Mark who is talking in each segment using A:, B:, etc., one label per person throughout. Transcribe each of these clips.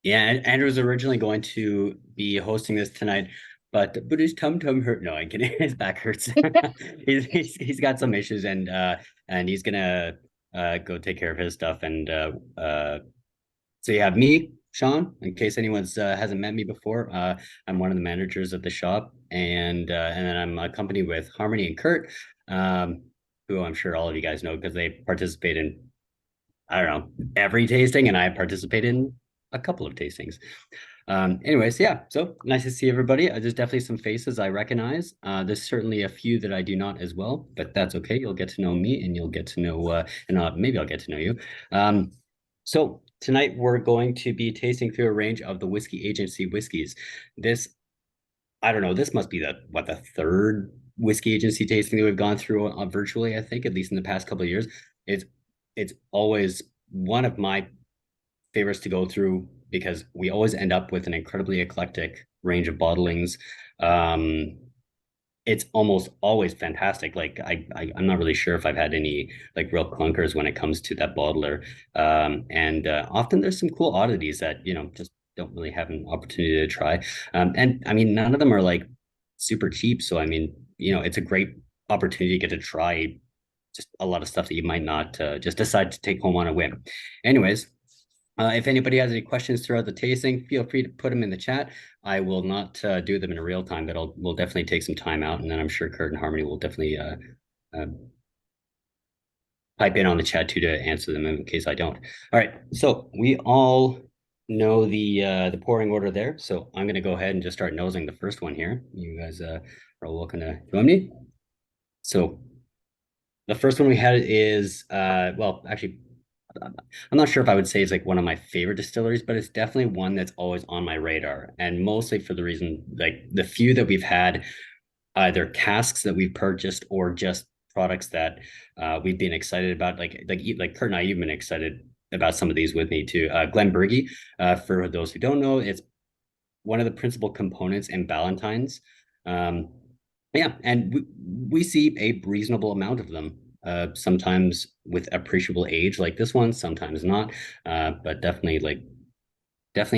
A: Yeah, and Andrew's originally going to be hosting this tonight, but his tum hurt. No, I'm kidding. His back hurts. He's got some issues, and he's gonna go take care of his stuff. And so you have me, Shawn. In case anyone's hasn't met me before, I'm one of the managers of the shop, and then I'm accompanied with Harmony and Curt, who I'm sure all of you guys know because they participate in, I don't know, every tasting, and I participate in a couple of tastings. Anyways, yeah, so nice to see everybody. There's definitely some faces I recognize. There's certainly a few that I do not as well, but that's okay. You'll get to know me, and you'll get to know, and maybe I'll get to know you. So tonight we're going to be tasting through a range of the Whisky Agency whiskeys. This, I don't know, this must be the third Whisky Agency tasting that we've gone through virtually, I think, at least in the past couple of years. It's it's always one of my favorites to go through because we always end up with an incredibly eclectic range of bottlings. Um, it's almost always fantastic. Like I'm not really sure if I've had any like real clunkers when it comes to that bottler. And often there's some cool oddities that just don't really have an opportunity to try. And I mean, none of them are like super cheap. So I mean, it's a great opportunity to get to try just a lot of stuff that you might not just decide to take home on a whim. Anyways, if anybody has any questions throughout the tasting, feel free to put them in the chat. I will not do them in real time, but we'll definitely take some time out, and then I'm sure Curt and Harmony will definitely uh, pipe in on the chat too to answer them in case I don't. All right, so we all know the pouring order there, so I'm going to go ahead and just start nosing the first one here. You guys are welcome to join me. So the first one we had is well, actually, I'm not sure if I would say it's like one of my favorite distilleries, but it's definitely one that's always on my radar. And mostly for the reason, like the few that we've had, either casks that we've purchased or just products that we've been excited about. Like Curt and I, you've been excited about some of these with me too. Glenburgie, for those who don't know, it's one of the principal components in Ballantines. Um, yeah, and we see a reasonable amount of them. Sometimes with appreciable age, like this one, sometimes not. But definitely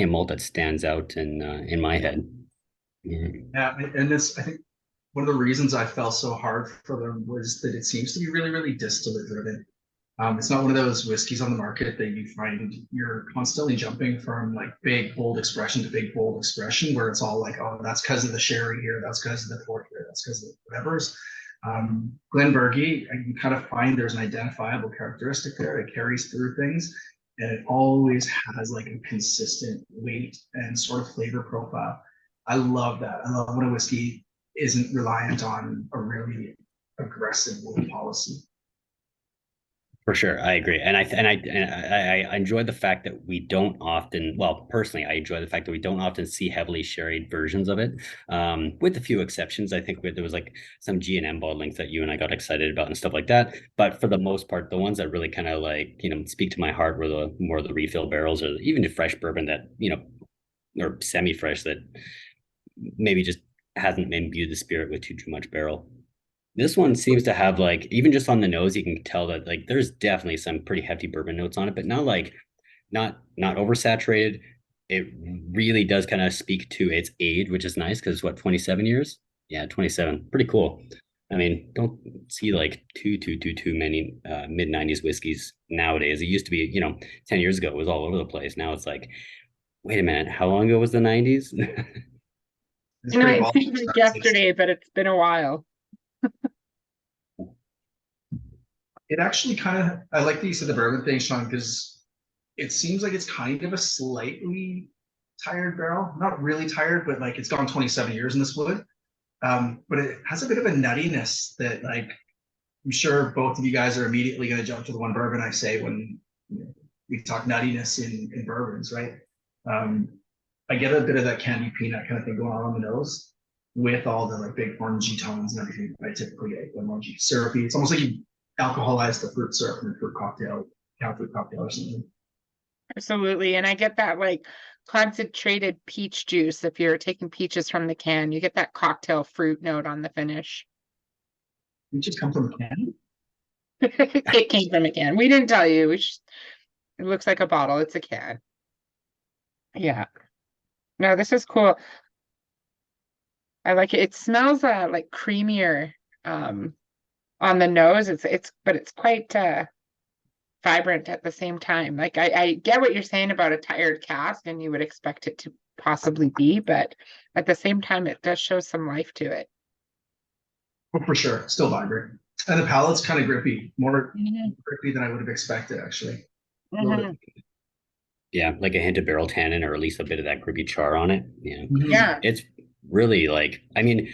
A: a malt that stands out in my head. Mm.
B: Yeah, and this I think one of the reasons I fell so hard for them was that it seems to be really, really distillate driven. It's not one of those whiskeys on the market that you find you're constantly jumping from like big bold expression to big bold expression, where it's all like, oh, that's because of the sherry here, that's because of the port here, that's because of whatever's. Glenburgie, you kind of find there's an identifiable characteristic there. It carries through things, and it always has like a consistent weight and sort of flavor profile. I love that. I love when a whiskey isn't reliant on a really aggressive weight policy.
A: For sure, I agree, and I enjoy the fact that we don't often. Well, personally, I enjoy the fact that we don't often see heavily sherried versions of it, with a few exceptions. I think there was like some G&M bottlings that you and I got excited about and stuff like that. But for the most part, the ones that really kind of like speak to my heart were the more the refill barrels, or even the fresh bourbon that or semi-fresh that maybe just hasn't imbued the spirit with too much barrel. This one seems to have like even just on the nose, you can tell that like there's definitely some pretty hefty bourbon notes on it, but not like not oversaturated. It really does kind of speak to its age, which is nice because what, 27 years? Yeah, 27. Pretty cool. I mean, don't see like too many mid 90s whiskeys nowadays. It used to be, 10 years ago it was all over the place. Now it's like, wait a minute, how long ago was the 90s?
B: It's
C: I know
B: pretty
C: it
B: well.
C: seems like yesterday, but it's been a while.
B: It actually kind of, I like that you said the bourbon thing, Shawn, because it seems like it's kind of a slightly tired barrel. Not really tired, but like it's gone 27 years in this wood. But it has a bit of a nuttiness that like I'm sure both of you guys are immediately going to jump to the one bourbon I say when we talk nuttiness in bourbons, right? Um, I get a bit of that candy peanut kind of thing going on the nose with all the like big orangey tones and everything I typically get, the orangey syrupy. It's almost like you alcoholize the fruit syrup in a fruit cocktail, cow fruit cocktail or something.
C: Absolutely. And I get that like concentrated peach juice. If you're taking peaches from the can, you get that cocktail fruit note on the finish.
B: You just come from a can.
C: It came from a can. We didn't tell you. It looks like a bottle. It's a can. Yeah. No, this is cool. I like it. It smells like creamier on the nose. But it's quite vibrant at the same time. Like I get what you're saying about a tired cask, and you would expect it to possibly be, but at the same time, it does show some life to it.
B: Well, for sure, still vibrant. And the palate's kind of grippy, more
C: Mhm.
B: grippy than I would have expected, actually. A little
C: Mhm.
B: bit.
A: Yeah, like a hint of barrel tannin or at least a bit of that grippy char on it. Yeah.
B: Mhm.
C: Yeah.
A: It's really like, I mean,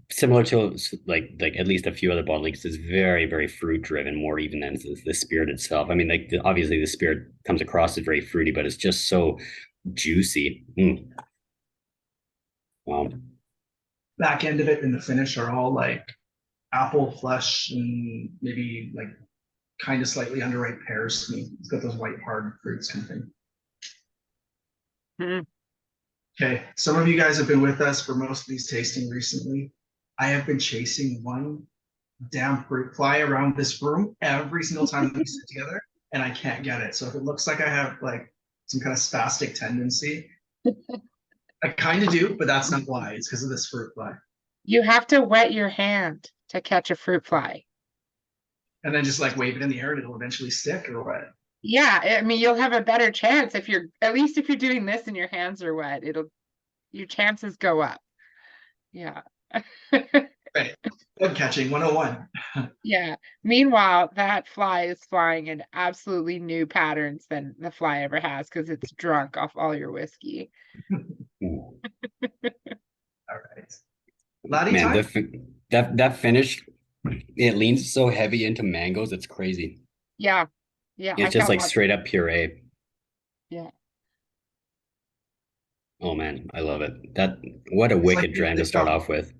A: similar to like at least a few other bottlings, it's very, very fruit driven, more even than the spirit itself. I mean, like obviously the spirit comes across as very fruity, but it's just so juicy. Wow.
B: Back end of it and the finish are all like apple flesh and maybe like kind of slightly underripe pears to me. It's got those white hard fruits kind of thing.
C: Mhm.
B: Okay, some of you guys have been with us for most of these tasting recently. I have been chasing one damn fruit fly around this room every single time we sit together, and I can't get it. So if it looks like I have like some kind of spastic tendency, I kind of do, but that's not why. It's because of this fruit fly.
C: You have to wet your hand to catch a fruit fly.
B: And then just like wave it in the air and it'll eventually stick or what?
C: Yeah, I mean, you'll have a better chance if you're at least if you're doing this and your hands are wet, your chances go up. Yeah.
B: Right. Bug catching 101.
C: Yeah. Meanwhile, that fly is flying in absolutely new patterns than the fly ever has because it's drunk off all your whiskey.
B: All right. Laddie
A: Man,
B: time?
A: that finish, it leans so heavy into mangoes, it's crazy.
C: Yeah. Yeah, I
A: It's just
C: felt
A: like
C: like
A: straight up puree.
C: yeah.
A: Oh man, I love it. That what a
B: It's like
A: wicked
B: being
A: dram to
B: licked
A: start
B: off.
A: off with.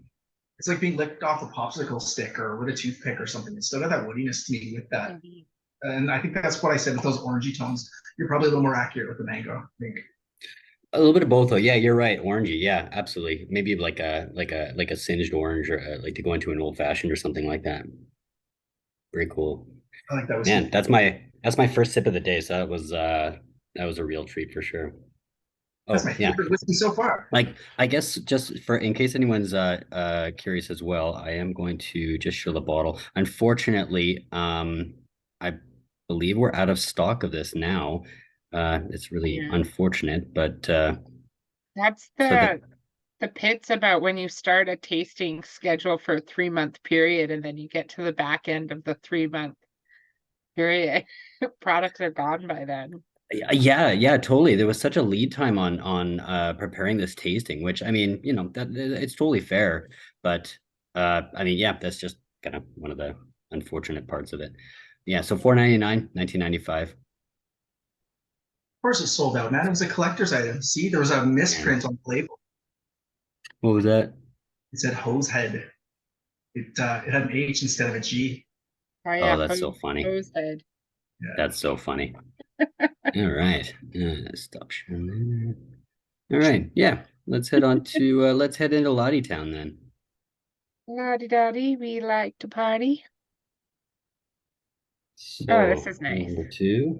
B: It's like being licked off a popsicle stick or with a toothpick or something. It's still got that woodiness to me with that.
C: Mhm.
B: And I think that's what I said with those orangey tones. You're probably a little more accurate with the mango, I think.
A: A little bit of both though. Yeah, you're right. Orangey. Yeah, absolutely. Maybe like a singed orange or like to go into an old fashioned or something like that. Very cool.
B: I like that
A: Man,
B: whiskey.
A: that's my first sip of the day. So that was a real treat for sure.
B: That's
A: Oh
B: my
A: yeah.
B: favorite whiskey so far.
A: Like I guess just for in case anyone's curious as well, I am going to just show the bottle. Unfortunately, I believe we're out of stock of this now. It's really
C: Yeah.
A: unfortunate, but
C: That's
A: so that
C: the pit's about when you start a tasting schedule for a 3-month period and then you get to the back end of the 3-month period. Products are gone by then.
A: yeah, yeah, totally. There was such a lead time on preparing this tasting, which I mean, that it's totally fair, but I mean, yeah, that's just kind of one of the unfortunate parts of it. Yeah, so 4.99, 1995.
B: Of course, it sold out, man. It was a collector's item. See, there was a
A: Man,
B: misprint on the label.
A: what was that?
B: It said hose head. It had an H instead of a G.
C: Oh
A: Oh,
C: yeah,
A: that's so funny.
C: hose head.
B: Yeah.
A: That's so funny. All right. Stop sharing that. All right. Yeah. Let's head into Lottie Town then.
C: La di we like to party. Oh, this
A: So
C: is nice.
A: number two.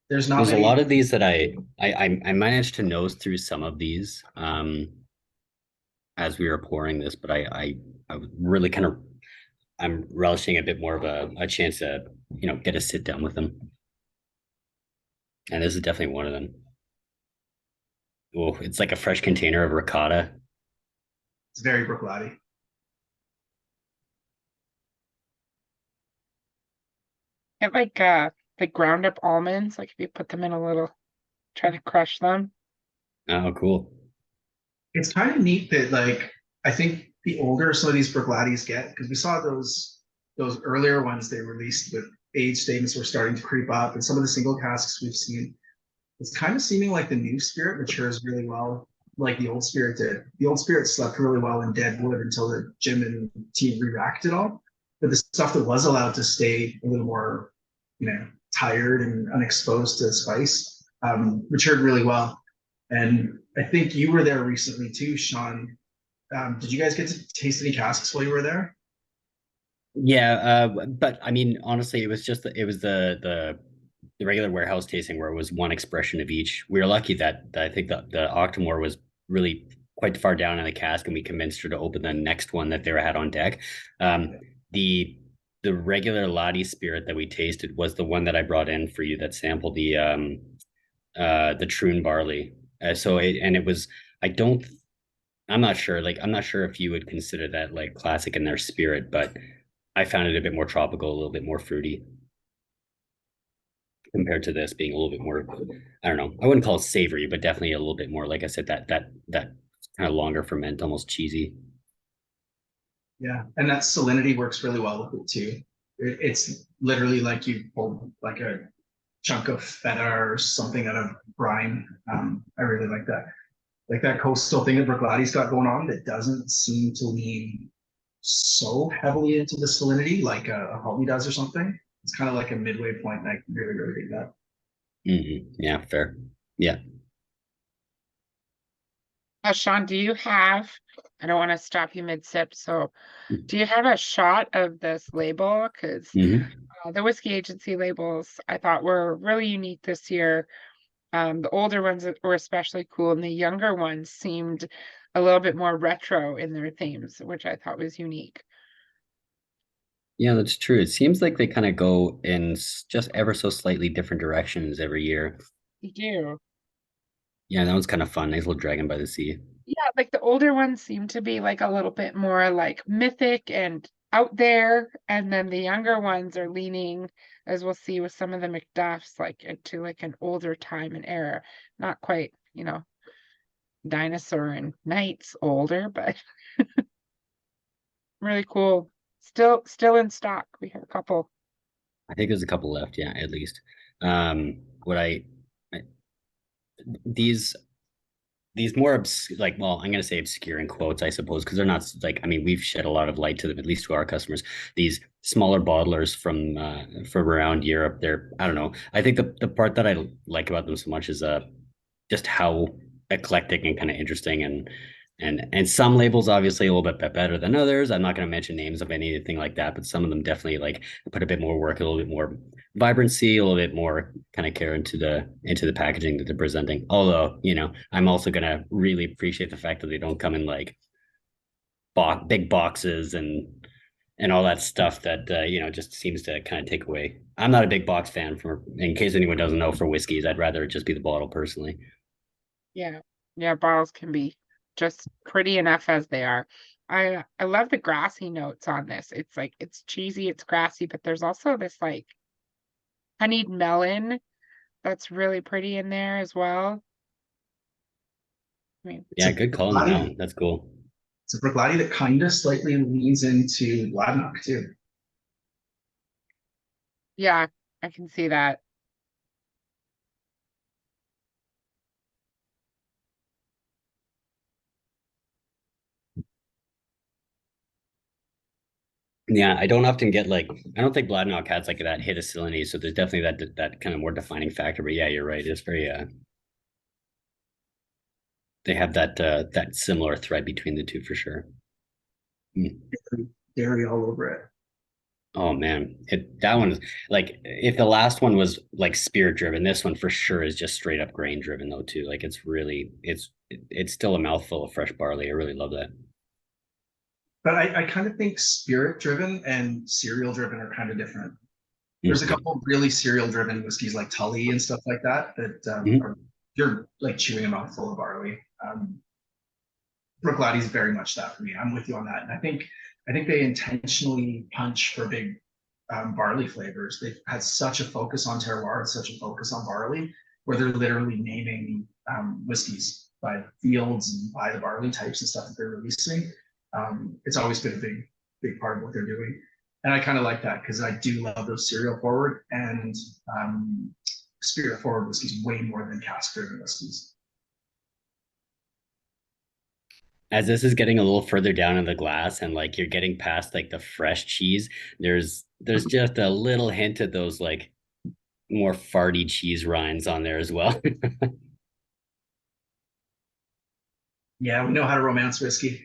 B: There's not
A: There's a lot
B: many.
A: of these that I managed to nose through some of these as we were pouring this, but I was really kind of I'm relishing a bit more of a chance to get a sit down with them. And this is definitely one of them. Oh, it's like a fresh container of ricotta.
B: It's very Bruichladdich.
C: Get like ground up almonds, like if you put them in a little, try to crush them.
A: Oh, cool.
B: It's kind of neat that like I think the older some of these Bruichladdich get, because we saw those earlier ones they released with age statements were starting to creep up, and some of the single casks we've seen, it's kind of seeming like the new spirit matures really well, like the old spirit did. The old spirit slept really well in dead wood until the Jim and team re-racked it all. But the stuff that was allowed to stay a little more, tired and unexposed to spice, matured really well. And I think you were there recently too, Shawn. Did you guys get to taste any casks while you were there?
A: Yeah, but I mean, honestly, it was just it was the regular warehouse tasting where it was one expression of each. We were lucky that I think the Octomore was really quite far down in the cask, and we convinced her to open the next one that they had on deck. The regular Lottie spirit that we tasted was the one that I brought in for you that sampled the Troon barley. It was, I'm not sure. Like, I'm not sure if you would consider that like classic in their spirit, but I found it a bit more tropical, a little bit more fruity compared to this being a little bit more, I don't know, I wouldn't call it savory, but definitely a little bit more, like I said, that kind of longer ferment, almost cheesy.
B: Yeah, and that salinity works really well with it too. It's literally like you pulled like a chunk of feta or something out of brine. I really like that. Like that coastal thing that Bruichladdich got going on that doesn't seem to lean so heavily into the salinity like a Holly does or something. It's kind of like a midway point, and I really, really dig that.
A: Yeah, fair. Yeah.
C: Shawn, do you have, I don't want to stop you mid-sip, so do you have a shot of this label? Because the Whisky Agency labels I thought were really unique this year. The older ones were especially cool, and the younger ones seemed a little bit more retro in their themes, which I thought was unique.
A: Yeah, that's true. It seems like they kind of go in just ever so slightly different directions every year.
C: You do.
A: Yeah, that one's kind of fun. Nice little dragon by the sea.
C: Yeah, like the older ones seem to be like a little bit more like mythic and out there, and then the younger ones are leaning, as we'll see with some of the Macduffs, like into like an older time and era. Not quite, dinosaur and knights older, but really cool. Still in stock. We have a couple.
A: I think there's a couple left, yeah, at least. What I these more like, well, I'm going to say obscure in quotes, I suppose, because they're not like, I mean, we've shed a lot of light to them, at least to our customers. These smaller bottlers from around Europe, they're, I don't know, I think the part that I like about them so much is just how eclectic and kind of interesting, and some labels obviously a little bit better than others. I'm not going to mention names of anything like that, but some of them definitely like put a bit more work, a little bit more vibrancy, a little bit more kind of care into the packaging that they're presenting. Although, I'm also going to really appreciate the fact that they don't come in like big boxes and all that stuff that just seems to kind of take away. I'm not a big box fan, for in case anyone doesn't know, for whiskeys. I'd rather it just be the bottle personally.
C: Yeah. Yeah, bottles can be just pretty enough as they are. I love the grassy notes on this. It's like it's cheesy, it's grassy, but there's also this like honeyed melon that's really pretty in there as well. I mean,
A: Yeah, good call on the melon. That's cool.
B: It's a Bruichladdich that kind of slightly leans into Ledaig too.
C: yeah, I can see that.
A: Yeah, I don't often get like, I don't think Bladnock has like that hit of salinity, so there's definitely that kind of more defining factor. But yeah, you're right. It's very they have that similar thread between the two for sure.
B: Dairy all over it.
A: Oh man, that one is like, if the last one was like spirit driven, this one for sure is just straight up grain driven though too. Like it's still a mouthful of fresh barley. I really love that.
B: But I kind of think spirit driven and cereal driven are kind of different. There's a couple of really cereal driven whiskeys like Tully and stuff like that are, you're like chewing a mouthful of barley. Bruichladdich is very much that for me. I'm with you on that. And I think they intentionally punch for big barley flavors. They've had such a focus on terroir, such a focus on barley, where they're literally naming whiskeys by fields and by the barley types and stuff that they're releasing. It's always been a big part of what they're doing. And I kind of like that because I do love those cereal forward and spirit forward whiskeys way more than cask driven whiskeys.
A: As this is getting a little further down in the glass and like you're getting past like the fresh cheese, there's just a little hint of those like more farty cheese rinds on there as well.
B: Yeah, we know how to romance whiskey.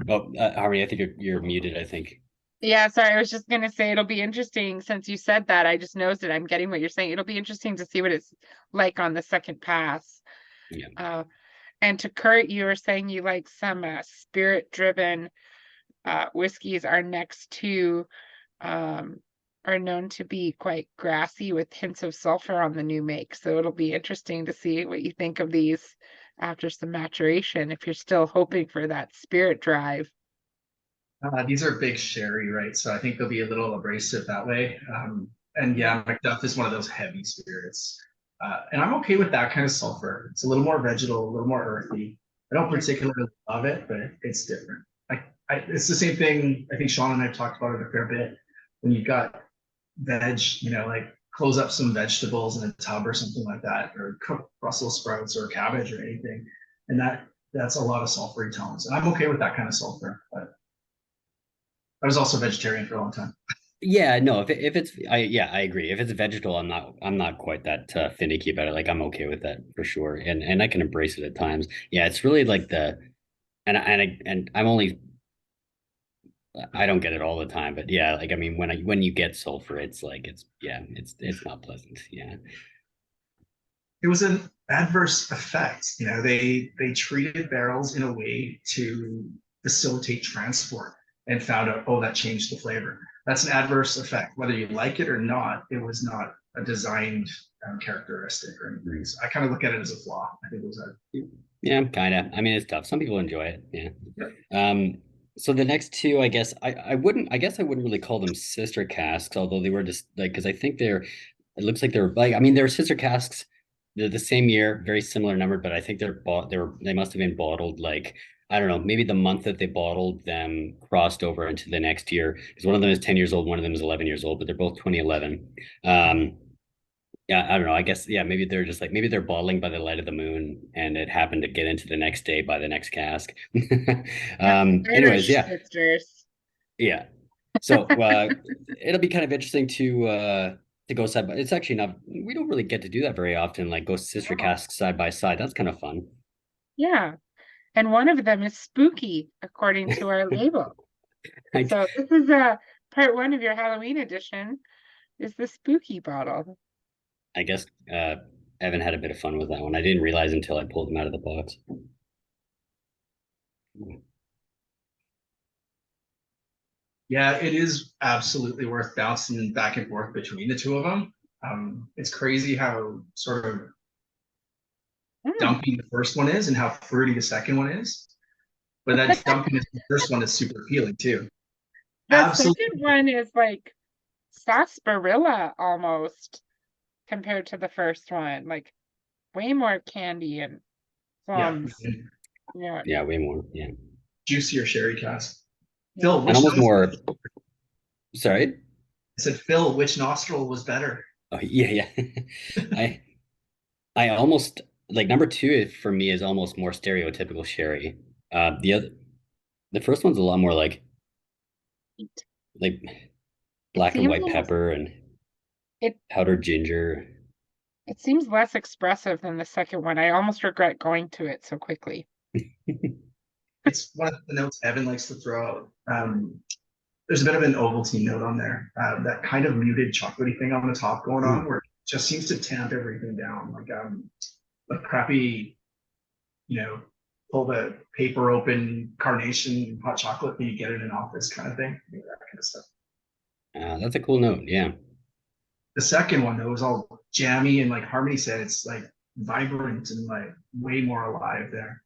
A: Oh, Harmony, I think you're muted, I think.
C: Yeah, sorry, I was just gonna say it'll be interesting since you said that. I just noticed it. I'm getting what you're saying. It'll be interesting to see what it's like on the second pass.
A: Yeah.
C: And to Curt, you were saying you like some spirit-driven whiskeys. Our next two are known to be quite grassy with hints of sulfur on the new make. So it'll be interesting to see what you think of these after some maturation, if you're still hoping for that spirit drive.
B: These are big sherry, right? So I think they'll be a little abrasive that way. And yeah, Macduff is one of those heavy spirits. And I'm okay with that kind of sulfur. It's a little more vegetal, a little more earthy. I don't particularly love it, but it's different. It's the same thing. I think Shawn and I have talked about it a fair bit. When you've got veg, like close up some vegetables in a tub or something like that, or cook Brussels sprouts or cabbage or anything. And that's a lot of sulfury tones. And I'm okay with that kind of sulfur, but I was also vegetarian for a long time.
A: Yeah, no, if it's I agree. If it's vegetal, I'm not quite that finicky about it. Like I'm okay with that for sure. And I can embrace it at times. Yeah, it's really like and I'm only I don't get it all the time, but yeah, like I mean when you get sulfur, it's like it's not pleasant. Yeah.
B: It was an adverse effect. They treated barrels in a way to facilitate transport and found out, oh, that changed the flavor. That's an adverse effect. Whether you like it or not, it was not a designed characteristic or anything. So I kind of look at it as a flaw. I think it was
A: Yeah, kind of. I mean, it's tough. Some people enjoy it. Yeah.
B: yeah.
A: So the next two, I guess I guess I wouldn't really call them sister casks, although they were just like because I think it looks like they're like I mean they're sister casks. They're the same year, very similar number, but I think they must have been bottled like I don't know, maybe the month that they bottled them crossed over into the next year because one of them is 10 years old, one of them is 11 years old, but they're both 2011. Yeah, I don't know. I guess yeah, maybe they're just like maybe they're bottling by the light of the moon, and it happened to get into the next day by the next cask. Anyways,
C: Irish
A: yeah,
C: sisters.
A: yeah. So it'll be kind of interesting to go side by. It's actually not. We don't really get to do that very often. Like go sister
C: No.
A: casks side by side. That's kind of fun.
C: Yeah. And one of them is spooky, according to our label.
A: I,
C: So this is part one of your Halloween edition is the spooky bottle.
A: I guess Evan had a bit of fun with that one. I didn't realize until I pulled them out of the box.
B: Yeah, it is absolutely worth bouncing back and forth between the two of them. It's crazy how sort of
C: Mm.
B: dumpy the first one is and how fruity the second one is. But that dumpiness in the first one is super appealing too.
C: The
B: Absolutely.
C: second one is like sarsaparilla almost compared to the first one, like way more candy and
B: Yeah.
C: plums. Yeah,
A: Yeah, way more. Yeah,
B: Juicier sherry cask.
C: yeah.
B: Phil,
A: and
B: which
A: almost
B: nostril?
A: more. Sorry.
B: I said, Phil, which nostril was better?
A: Oh yeah, yeah. I I almost like number two for me is almost more stereotypical sherry. The first one's a lot more like
C: It
A: black and
C: seems
A: white
C: almost
A: pepper and
C: it
A: powdered ginger.
C: it seems less expressive than the second one. I almost regret going to it so quickly.
B: It's one of the notes Evan likes to throw out. There's a bit of an Ovaltine note on there, that kind of muted chocolatey thing on the top going on, where it just seems to tamp everything down. Like crappy, pull the paper open carnation hot chocolate and you get it in office kind of thing, that kind of stuff.
A: That's a cool note. Yeah.
B: The second one though was all jammy and like Harmony said, it's like vibrant and like way more alive there.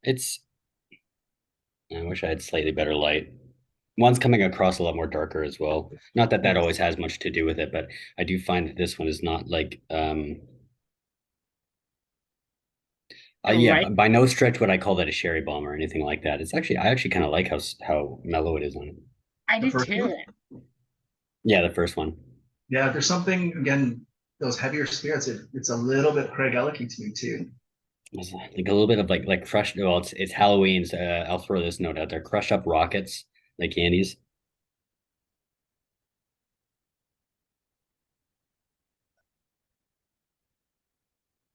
A: It's I wish I had slightly better light. One's coming across a lot more darker as well. Not that that always has much to do with it, but I do find that this one is not like yeah,
C: Right.
A: by no stretch would I call that a sherry bomb or anything like that. I actually kind of like how mellow it is on it.
C: I
B: The
C: do
B: first
C: too.
B: one,
A: Yeah, the first one.
B: yeah, there's something again, those heavier spirits, it's a little bit Craig Ellicky to me too.
A: It's like a little bit of like crushed. Well, it's Halloween's. I'll throw this note out there: crush up rockets, like candies.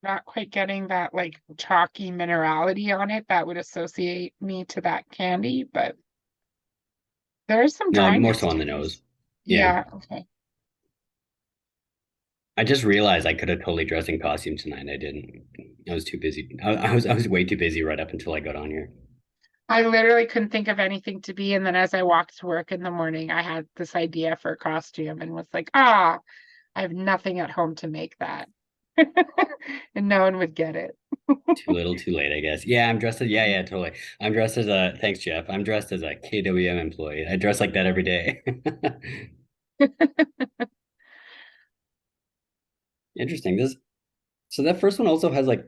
C: Not quite getting that like chalky minerality on it that would associate me to that candy, but There's some
A: No,
C: drawing
A: more so on the nose. Yeah.
C: Yeah, okay.
A: I just realized I could have totally dressed in costume tonight. I didn't. I was too busy. I was way too busy right up until I got on here.
C: I literally couldn't think of anything to be. And then as I walked to work in the morning, I had this idea for a costume and was like, I have nothing at home to make that. And no one would get it.
A: Too little, too late, I guess. Yeah, I'm dressed as yeah, totally. I'm dressed as a thanks, Jeff. I'm dressed as a KWM employee. I dress like that every day. Interesting. So that first one also has like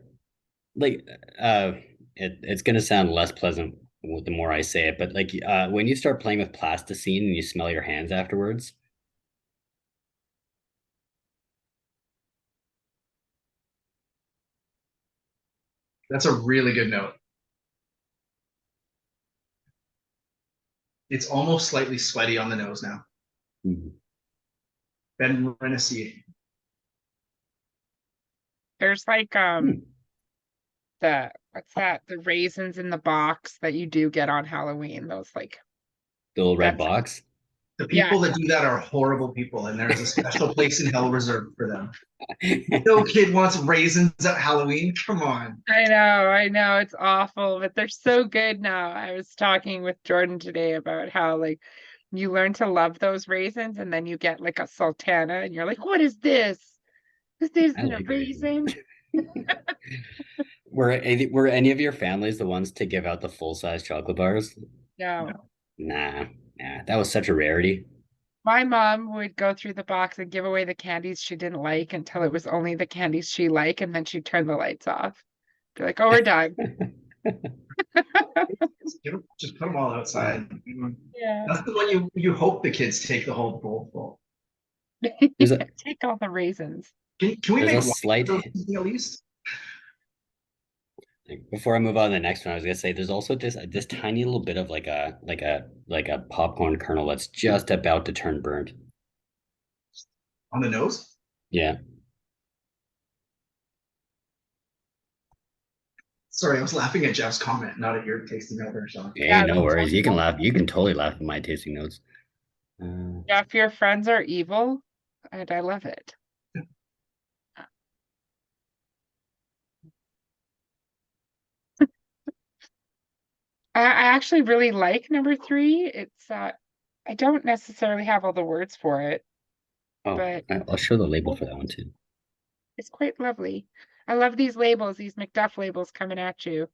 A: it's gonna sound less pleasant the more I say it, but like when you start playing with plasticine and you smell your hands afterwards.
B: That's a really good note. It's almost slightly sweaty on the nose now.
A: Mhm.
B: Ben Renaissance.
C: There's like
A: Hmm.
C: what's that? The raisins in the box that you do get on Halloween. Those like
A: The little red
C: that's
A: box.
B: The
C: yeah,
B: people that do that are horrible people, and there's a special place in hell reserved for them. No kid wants raisins at Halloween. Come on.
C: I know, it's awful, but they're so good now. I was talking with Jordan today about how like you learn to love those raisins and then you get like a sultana and you're like, what is this? This
A: I
C: isn't a
A: like raisins.
C: raisin.
A: Were any of your families the ones to give out the full size chocolate bars?
C: No.
A: Nah, that was such a rarity.
C: My mom would go through the box and give away the candies she didn't like until it was only the candies she liked, and then she'd turn the lights off. Be like, oh, we're done.
B: Just put them all outside.
C: Yeah.
B: That's the one you hope the kids take the whole bowl full.
A: There's a
C: Take all the raisins.
B: Can we
A: there's
B: make
A: a
B: one
A: slight
B: of those at least?
A: before I move on to the next one, I was gonna say there's also just this tiny little bit of like a popcorn kernel that's just about to turn burnt.
B: On the nose?
A: Yeah.
B: Sorry, I was laughing at Jeff's comment, not at your tasting note there, Shawn.
A: Hey,
C: Yeah,
A: no worries. You can laugh. You can totally laugh at my tasting notes.
C: yeah, if your friends are evil, and I love it. I actually really like number three. It's I don't necessarily have all the words for it,
A: Oh,
C: but
A: I'll show the label for that one too.
C: it's quite lovely. I love these labels, these Macduff labels coming at you.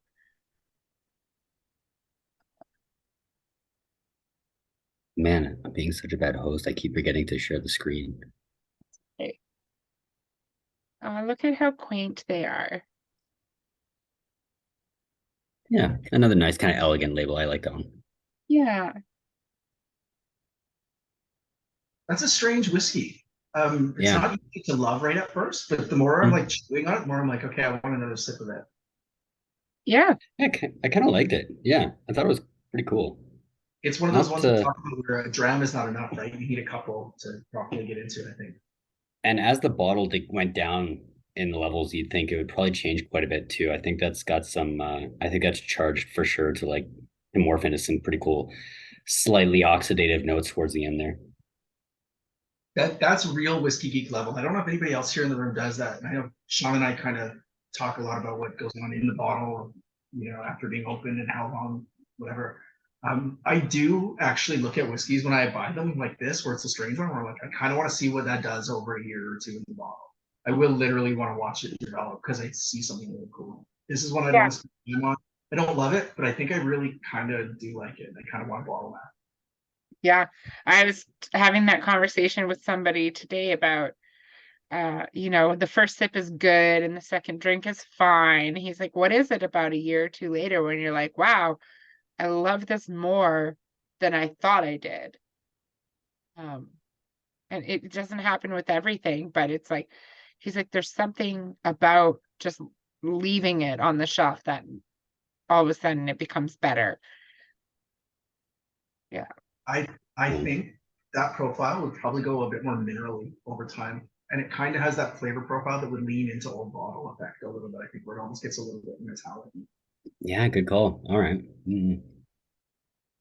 A: Man, I'm being such a bad host. I keep forgetting to share the screen.
C: Okay. Look at how quaint they are.
A: Yeah, another nice kind of elegant label. I like that one.
C: Yeah.
B: That's a strange whiskey. It's
A: Yeah.
B: not easy to love right at first, but the more I'm like chewing on it, the more I'm like, okay, I want another sip of it.
C: Yeah.
A: I kind of liked it. Yeah, I thought it was pretty cool.
B: It's one of those
A: Not
B: ones we talk about where a dram is not enough, right? You need a couple to properly get into it, I think.
A: and as the bottle went down in the levels, you'd think it would probably change quite a bit too. I think that's got some. I think that's charged for sure to like morph into some pretty cool, slightly oxidative notes towards the end there.
B: That's real whiskey geek level. I don't know if anybody else here in the room does that. And I know Shawn and I kind of talk a lot about what goes on in the bottle, after being opened and how long, whatever. I do actually look at whiskeys when I buy them like this, where it's a strange one, where I'm like, I kind of want to see what that does over a year or two in the bottle. I will literally want to watch it develop because I see something really cool. This is one I don't want to spend time on. I don't love it, but I think I really kind of do like it. I kind of want to bottle that.
C: Yeah. I was having that conversation with somebody today about the first sip is good and the second drink is fine. He's like, what is it about a year or two later when you're like, wow, I love this more than I thought I did. And it doesn't happen with everything, but it's like, he's like, there's something about just leaving it on the shelf that all of a sudden it becomes better. Yeah.
B: I think that profile would probably go a bit more minerally over time. And it kind of has that flavor profile that would lean into old bottle effect a little bit. I think where it almost gets a little bit metallic.
A: Yeah, good call. All right.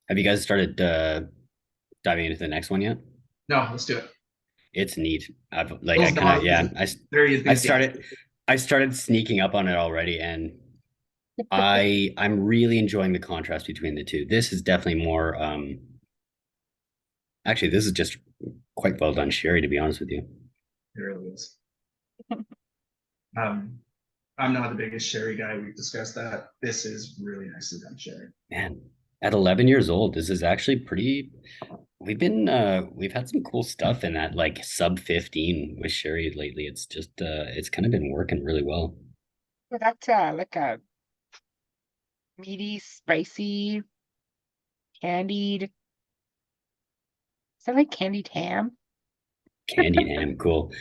A: Have you guys started diving into the next one yet?
B: No, let's do it.
A: It's neat. I've like I
B: Bill's
A: kind of
B: dog
A: yeah.
B: is very
A: I
B: enthusiastic.
A: started I started sneaking up on it already, and I'm really enjoying the contrast between the two. This is definitely more actually this is just quite well done sherry, to be honest with you.
B: It really is. Um, I'm not the biggest sherry guy. We've discussed that. This is really nicely done sherry.
A: Man, at 11 years old, this is actually pretty. We've had some cool stuff in that like sub 15 with sherry lately. It's just it's kind of been working really well.
C: But that's like a meaty, spicy, candied. Is that like candied ham?
A: Candied ham, cool.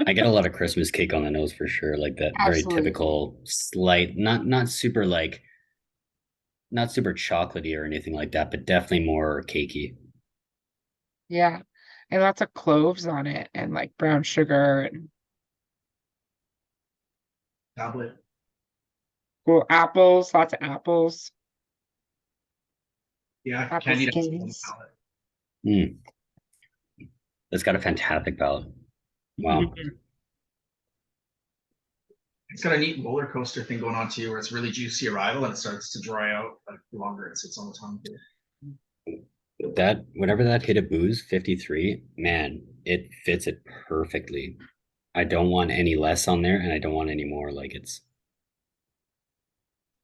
A: I get a lot of Christmas cake on the nose for sure, like that very
C: Absolutely.
A: typical slight, not super like not super chocolatey or anything like that, but definitely more cakey.
C: Yeah. And lots of cloves on it and like brown sugar and
B: Tablet.
C: cool apples, lots of apples,
B: Yeah,
C: apple
B: candied ice on the
C: skins.
B: palate.
A: Mm, it's got a fantastic palate. Wow.
B: It's got a neat roller coaster thing going on too, where it's really juicy arrival and it starts to dry out like the longer it sits on the tongue.
A: That whatever that hit of booze, 53, man, it fits it perfectly. I don't want any less on there and I don't want any more. Like it's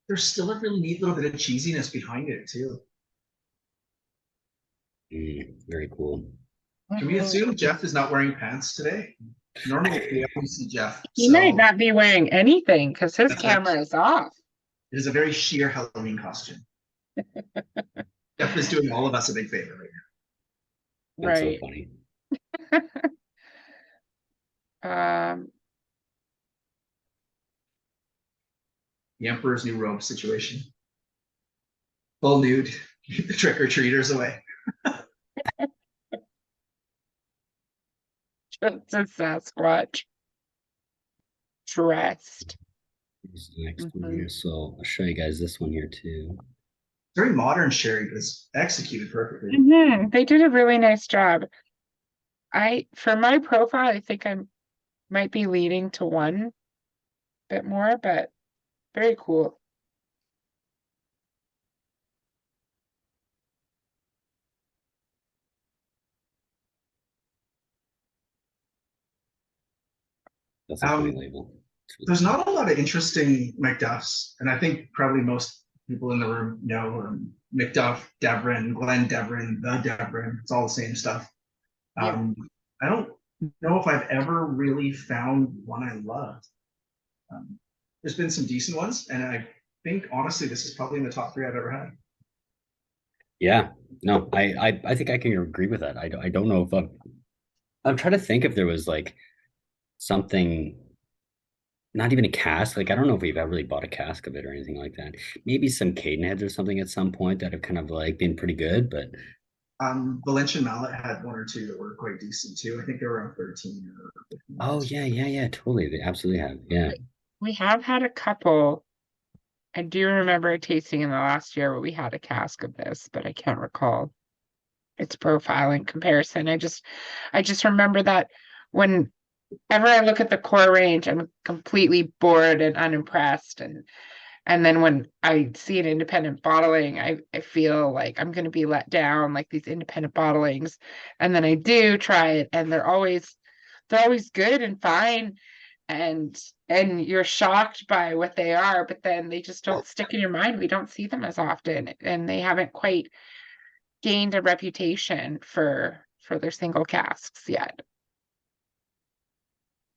B: There's still a really neat little bit of cheesiness behind it too.
A: very cool.
B: Can we assume Jeff is not wearing pants today? Normally we always see Jeff.
C: He might
B: So
C: not be wearing anything because his
B: that's right.
C: camera is off.
B: It is a very sheer Halloween costume. Jeff is doing all of us a big favor right now.
A: That's so
C: Right.
A: funny.
B: The Emperor's New Robe situation. Full nude, keep the trick-or-treaters away.
C: Just a Sasquatch dressed.
A: Here's the next one here. So I'll show you guys this one here too.
B: Very modern sherry, but it's executed perfectly.
C: They did a really nice job. For my profile, I think I might be leaning to one bit more, but very cool.
A: That's a funny label.
B: There's not a lot of interesting Macduffs, and I think probably most people in the room know Macduff, Devrin, Glen Devrin, the Devrin. It's all the same stuff.
C: Yeah.
B: I don't know if I've ever really found one I loved. There's been some decent ones, and I think honestly, this is probably in the top 3 I've ever had.
A: Yeah, no, I think I can agree with that. I don't know if I'm trying to think if there was like something, not even a cask. Like I don't know if we've ever really bought a cask of it or anything like that. Maybe some Cadenheads or something at some point that have kind of like been pretty good, but
B: Valencian Mallet had 1 or 2 that were quite decent too. I think they were around 13 or 15.
A: oh yeah, totally. They absolutely have. Yeah.
C: We have had a couple. I do remember tasting in the last year where we had a cask of this, but I can't recall its profile in comparison. I just remember that whenever I look at the core range, I'm completely bored and unimpressed. And then when I see an independent bottling, I feel like I'm going to be let down, like these independent bottlings. And then I do try it, and they're always good and fine, and you're shocked by what they are, but then they just don't stick in your mind. We don't see them as often, and they haven't quite gained a reputation for their single casks yet.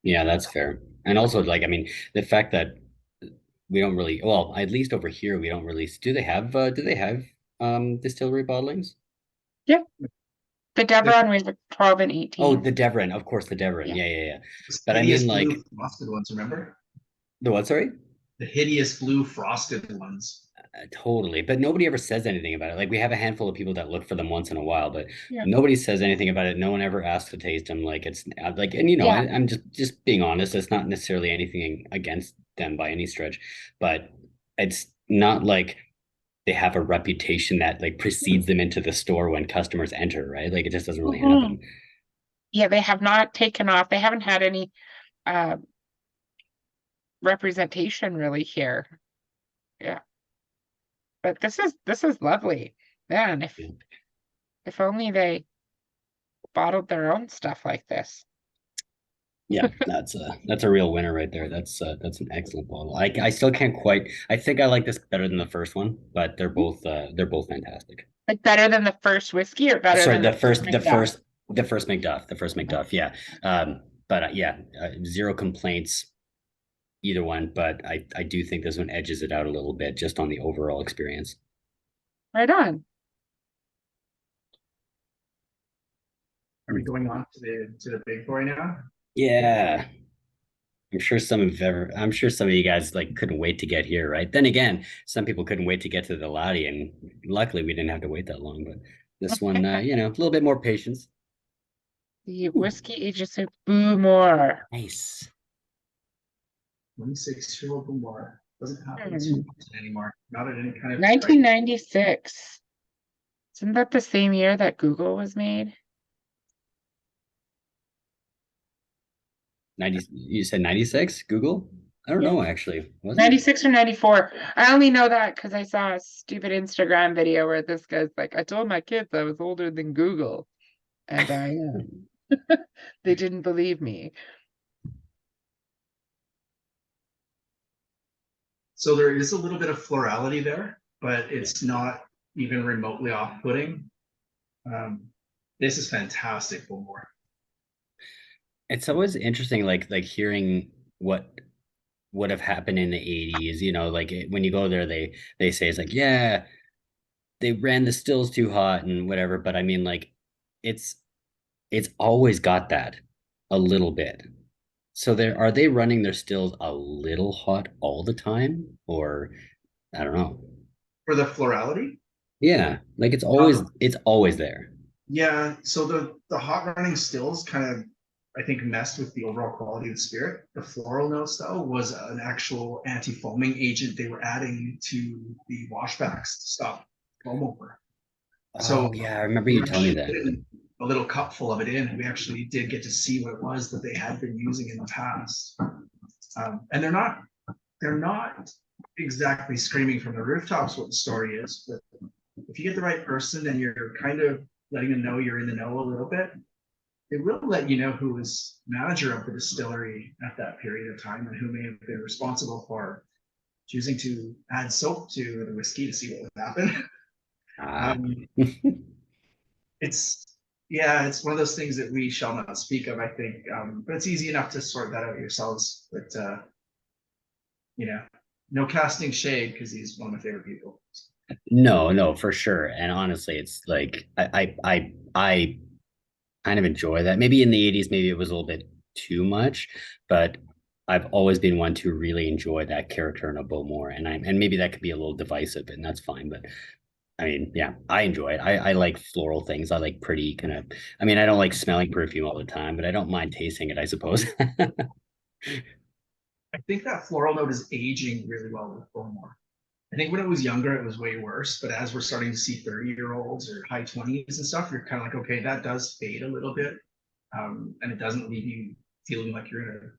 A: Yeah, that's fair. And also, like, I mean, the fact that we don't really, well, at least over here, we don't really, do they have distillery bottlings?
C: Yeah. The Deveron, we have 12 and 18.
A: Oh, the Devrin, of course, the Devrin.
C: Yeah.
A: Yeah.
B: The
A: But I
B: hideous
A: mean, like,
B: blue frosted ones, remember?
A: the what, sorry?
B: The hideous blue frosted ones.
A: Totally. But nobody ever says anything about it. Like, we have a handful of people that look for them once in a while, but
C: Yeah.
A: nobody says anything about it. No one ever asks to taste them. Like, it's like, and you know,
C: Yeah.
A: I'm just being honest. It's not necessarily anything against them by any stretch, but it's not like they have a reputation that like precedes them into the store when customers enter, right? Like it just doesn't really happen.
C: Yeah, they have not taken off. They haven't had any representation really here. Yeah. But this is lovely. Man, if only they bottled their own stuff like this.
A: Yeah, that's a real winner right there. That's an excellent bottle. I still can't quite. I think I like this better than the first one, but they're both fantastic.
C: Like better than the first whiskey or better
A: Sorry,
C: than Macduff?
A: the first Macduff. Yeah. But yeah, zero complaints either one. But I do think this one edges it out a little bit just on the overall experience.
C: Right on.
B: Are we going on to the big boy now?
A: Yeah. I'm sure some of you guys like couldn't wait to get here, right? Then again, some people couldn't wait to get to the Laddie, and luckily we didn't have to wait that long. But this one, a little bit more patience.
C: The Whisky Agency Boo more.
A: Nice.
B: 26-year-old more doesn't happen too much anymore. Not at any kind of
C: 1996. Isn't that the same year that Google was made?
A: 90, you said 96, Google? I don't know, actually. Was it?
C: 96 or 94. I only know that because I saw a stupid Instagram video where this guy's like, I told my kids I was older than Google. And I am. They didn't believe me.
B: So there is a little bit of florality there, but it's not even remotely off-putting. This is fantastic, Bowmore.
A: It's always interesting, like hearing what would have happened in the 80s. Like when you go there, they say it's like, yeah, they ran the stills too hot and whatever. But I mean, like, it's always got that a little bit. So are they running their stills a little hot all the time, or I don't know.
B: For the florality?
A: Yeah, like it's always there.
B: Yeah, so the hot running stills kind of, I think, messed with the overall quality of the spirit. The floral notes, though, was an actual anti-foaming agent they were adding to the washbacks to stop foam over. So
A: yeah, I remember you telling me that.
B: A little cupful of it in, and we actually did get to see what it was that they had been using in the past. And they're not exactly screaming from the rooftops what the story is, but if you get the right person and you're kind of letting them know you're in the know a little bit, it will let you know who was manager of the distillery at that period of time and who may have been responsible for choosing to add soap to the whiskey to see what would happen. It's one of those things that we shall not speak of, I think, but it's easy enough to sort that out yourselves. But no casting shade, because he's one of my favorite people.
A: No, for sure. And honestly, it's like I kind of enjoy that. Maybe in the 80s, maybe it was a little bit too much, but I've always been one to really enjoy that character in a Bowmore, and maybe that could be a little divisive, and that's fine. But I mean, yeah, I enjoy it. I like floral things. I like pretty kind of. I mean, I don't like smelling perfume all the time, but I don't mind tasting it, I suppose.
B: I think that floral note is aging really well with Bowmore. I think when it was younger, it was way worse. But as we're starting to see 30-year-olds or high 20s and stuff, you're kind of like, okay, that does fade a little bit. And it doesn't leave you feeling like you're in a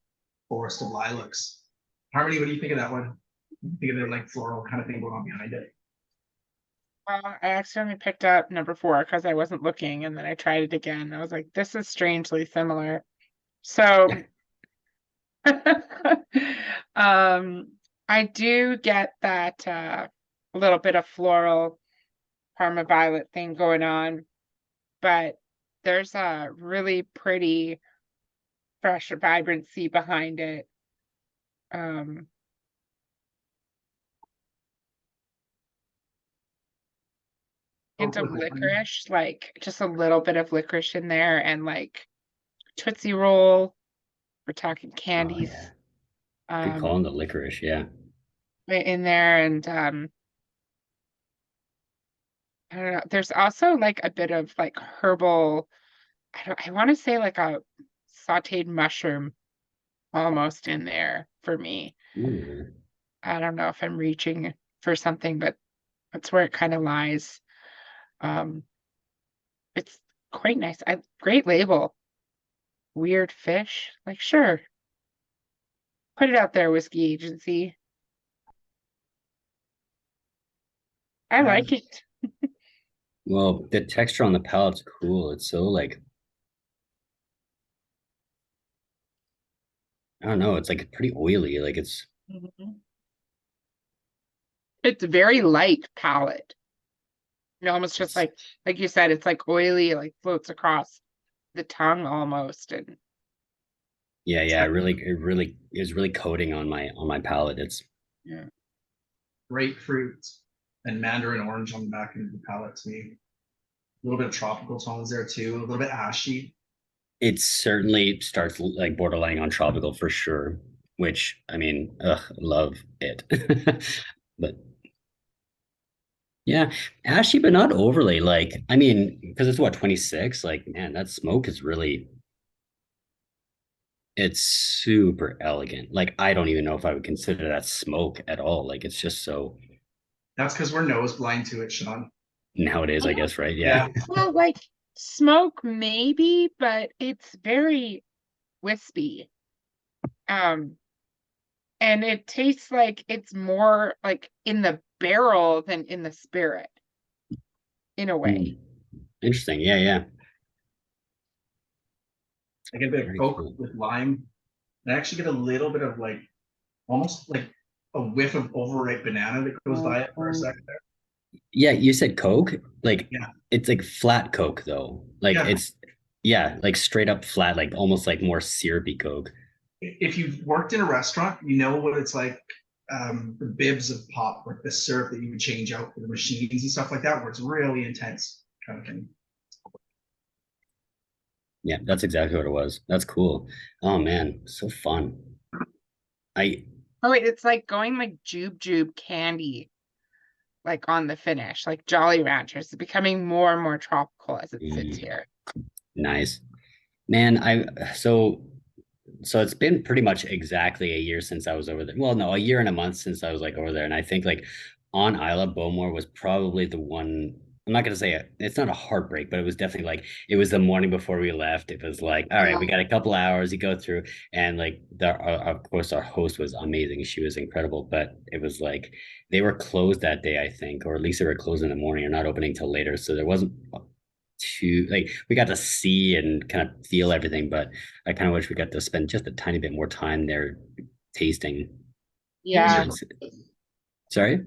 B: forest of lilacs. Harmony, what do you think of that one? Think of it like floral kind of thing going on behind it.
C: Well, I accidentally picked up number 4 because I wasn't looking, and then I tried it again. I was like, this is strangely similar. So I do get that little bit of floral Parma violet thing going on, but there's a really pretty fresh vibrancy behind it. Hint of licorice, like just a little bit of licorice in there, and like Tootsie Roll. We're talking candies.
A: Good call on the licorice, yeah.
C: In there, and I don't know. There's also like a bit of like herbal. I want to say like a sautéed mushroom almost in there for me.
A: Ooh.
C: I don't know if I'm reaching for something, but That's where it kind of lies. It's quite nice. Great label. Weird fish. Like, sure. Put it out there, Whisky Agency. I like it.
A: Well, the texture on the palate's cool. It's so like, I don't know, it's like pretty oily. Like it's
C: Mhm. It's very light palate. Almost just
A: it's
C: like you said, it's like oily, like floats across the tongue almost. And
A: yeah, it is really coating on my palate. It's
C: yeah.
B: Grapefruit and mandarin orange on the back end of the palate to me. A little bit of tropical tones there too, a little bit ashy.
A: it certainly starts like borderline on tropical for sure, which I mean, love it. But yeah, ashy, but not overly. Like, I mean, because it's what, 26? Like, man, that smoke is really, it's super elegant. Like, I don't even know if I would consider that smoke at all. Like, it's just so
B: That's because we're nose blind to it, Shawn.
A: nowadays, I guess, right? Yeah.
B: Yeah.
C: Well, like smoke maybe, but it's very wispy. Um, and it tastes like it's more like in the barrel than in the spirit, in a way.
A: Interesting. Yeah.
B: I get a bit of
A: Very
B: Coke
A: cool.
B: with lime. I actually get a little bit of like almost like a whiff of overripe banana that goes by it for a second there.
A: Yeah, you said Coke? Like,
B: Yeah.
A: it's like flat Coke, though. Like,
B: Yeah.
A: yeah, like straight up flat, like almost like more syrupy Coke.
B: If you've worked in a restaurant, you know what it's like. The bibs of pop, like the syrup that you would change out for the machines and stuff like that, where it's really intense kind of thing.
A: Yeah, that's exactly what it was. That's cool. Oh man, so fun. I
C: Oh wait, it's like going like jube candy, like on the finish, like Jolly Ranchers. It's becoming more and more tropical as it sits
A: mm,
C: here.
A: nice. Man, so it's been pretty much exactly a year since I was over there. Well, no, a year and a month since I was like over there. And I think like on Isla, Bowmore was probably the one. I'm not gonna say it's not a heartbreak, but it was definitely like it was the morning before we left. It was like, all right, we got a couple hours. You go through, and like of course our host was amazing. She was incredible, but it was like they were closed that day, I think, or at least they were closed in the morning or not opening till later. So there wasn't too like we got to see and kind of feel everything, but I kind of wish we got to spend just a tiny bit more time there tasting.
C: Yeah.
A: Sorry?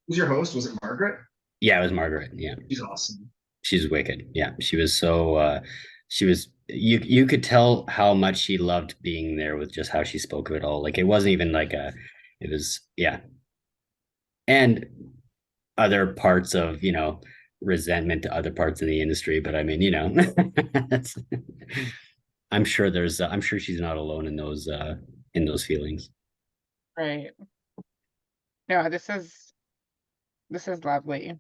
B: Who's your host? Was it Margaret?
A: Yeah, it was Margaret. Yeah.
B: She's awesome.
A: She's wicked. Yeah. She was so she was you could tell how much she loved being there with just how she spoke of it all. Like it wasn't even like a it was yeah. And other parts of, resentment to other parts of the industry, but I mean, that's I'm sure she's not alone in those feelings.
C: Right. No, this is lovely.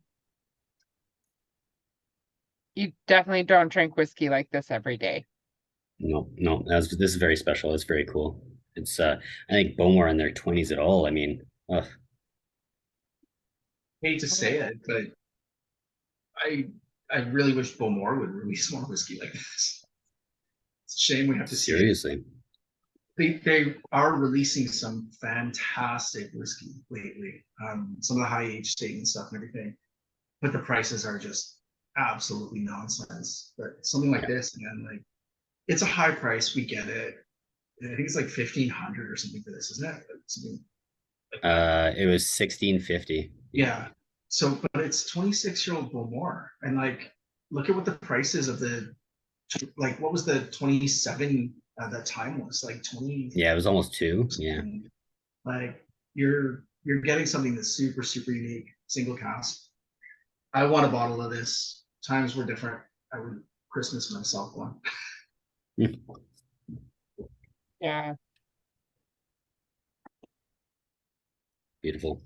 C: You definitely don't drink whiskey like this every day.
A: No, this is very special. It's very cool. It's I think Bowmore in their 20s at all. I mean,
B: Hate to say it, but I I really wish Bowmore would release more whiskey like this. It's a shame we have to see it.
A: seriously.
B: They are releasing some fantastic whiskey lately. Some of the high age statement stuff and everything, but the prices are just absolutely nonsense. But something like this, man, like it's a high price. We get it. I think it's like 1,500 or something for this, isn't it? Something like that.
A: It was 1650.
B: Yeah. So, but it's 26-year-old Bowmore, and like, look at what the prices of the like. What was the 27 that time was like 20?
A: Yeah, it was almost two. Yeah.
B: Like you're getting something that's super unique, single cask. I want a bottle of this. Times were different. I would Christmas myself one.
C: Yeah.
A: Beautiful.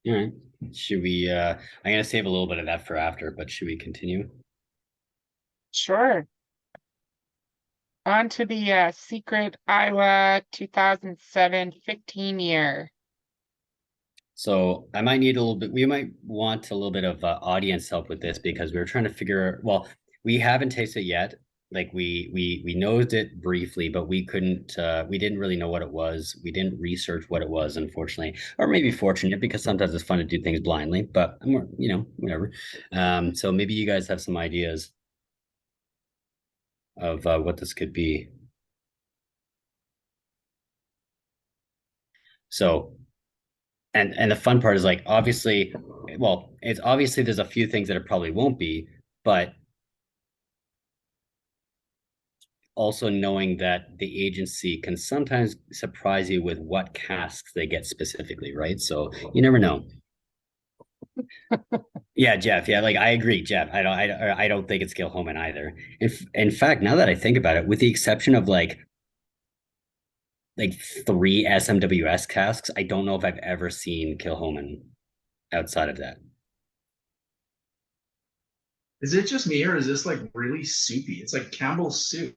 A: All right. Should we I'm gonna save a little bit of that for after, but should we continue?
C: Sure. On to the Secret Iowa 2007 15 year.
A: So I might need a little bit, we might want a little bit of audience help with this because we were trying to figure, well, we haven't tasted it yet. Like we nosed it briefly, but we couldn't we didn't really know what it was. We didn't research what it was, unfortunately. Or maybe fortunate because sometimes it's fun to do things blindly, but more, whatever. So maybe you guys have some ideas of what this could be. So and the fun part is like obviously, well, it's obviously there's a few things that it probably won't be, but also knowing that the agency can sometimes surprise you with what casks they get specifically, right? So you never know. Yeah, Jeff. Yeah, like I agree, Jeff. I don't think it's Kilhoman either. In fact, now that I think about it, with the exception of like three SMWS casks, I don't know if I've ever seen Kilhoman outside of that.
B: Is it just me, or is this like really soupy? It's like Campbell's soup,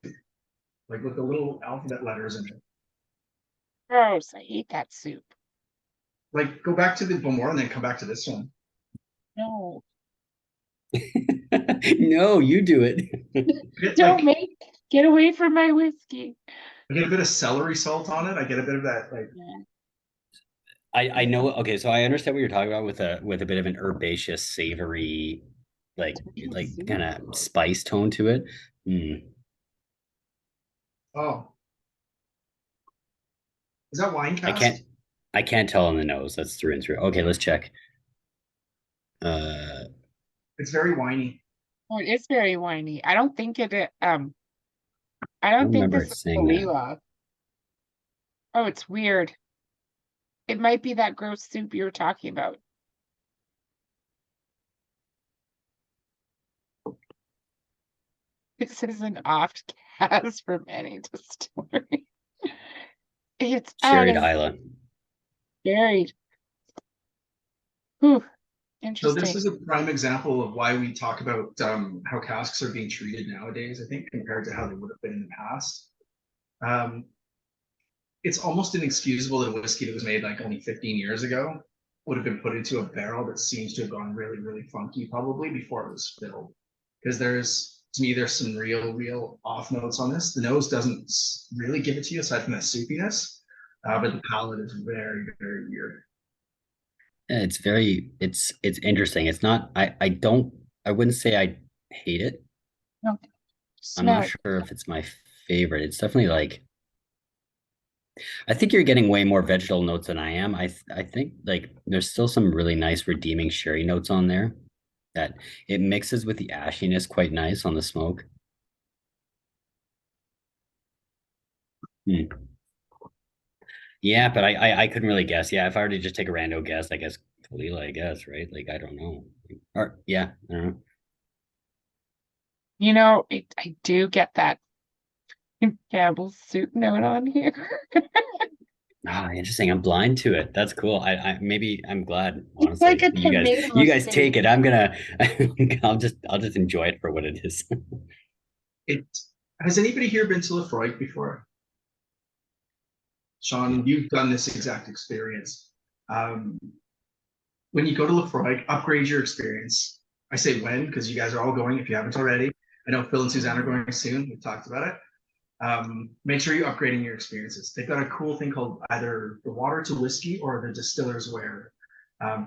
B: like with the little alphabet letters in it.
C: Gross. I hate that soup.
B: Like go back to the Bowmore and then come back to this one.
C: No.
A: No, you do it.
C: Don't get away from my whiskey.
B: I get a bit of celery salt on it. I get a bit of that like.
C: Yeah.
A: I know. Okay, so I understand what you're talking about with a bit of an herbaceous, savory, like kind of spice tone to it. Mm.
B: Oh, is that wine cask?
A: I can't tell on the nose. That's through and through. Okay, let's check.
B: It's very winey.
C: Oh, it is very whiny. I don't think I don't think
A: remember
C: this
A: it
C: is
A: saying that.
C: Kalila. Oh, it's weird. It might be that gross soup you were talking about. This is an oft cast from any distillery. It's
A: Sherried
C: Adam
A: Isla.
C: buried. Whew,
B: So this
C: interesting.
B: is a prime example of why we talk about how casks are being treated nowadays, I think, compared to how they would have been in the past. It's almost inexcusable that a whiskey that was made like only 15 years ago would have been put into a barrel that seems to have gone really, really funky probably before it was filled. Because to me, there's some real off notes on this. The nose doesn't really give it to you aside from that soupiness, but the palate is very, very weird.
A: It's interesting. It's not, I wouldn't say I hate it.
C: No,
A: I'm not
C: smell.
A: sure if it's my favorite. It's definitely like, I think you're getting way more vegetal notes than I am. I think like there's still some really nice redeeming sherry notes on there that it mixes with the ashiness quite nice on the smoke. Hmm. Yeah, but I couldn't really guess. Yeah, if I were to just take a random guess, I guess Kalila, I guess, right? Like I don't know. Or yeah, I don't know.
C: You know, I do get that Campbell's soup note on here.
A: Ah, interesting. I'm blind to it. That's cool. I maybe I'm glad,
C: It's like
A: honestly.
C: a tomato
A: You guys
C: soup.
A: take it. I'm gonna I'll just enjoy it for what it is.
B: It has anybody here been to Lefroy before? Shawn, you've done this exact experience. When you go to Lefroy, upgrade your experience. I say when, because you guys are all going if you haven't already. I know Phil and Suzanne are going soon. We've talked about it. Make sure you're upgrading your experiences. They've got a cool thing called either the water to whiskey or the distiller's wear.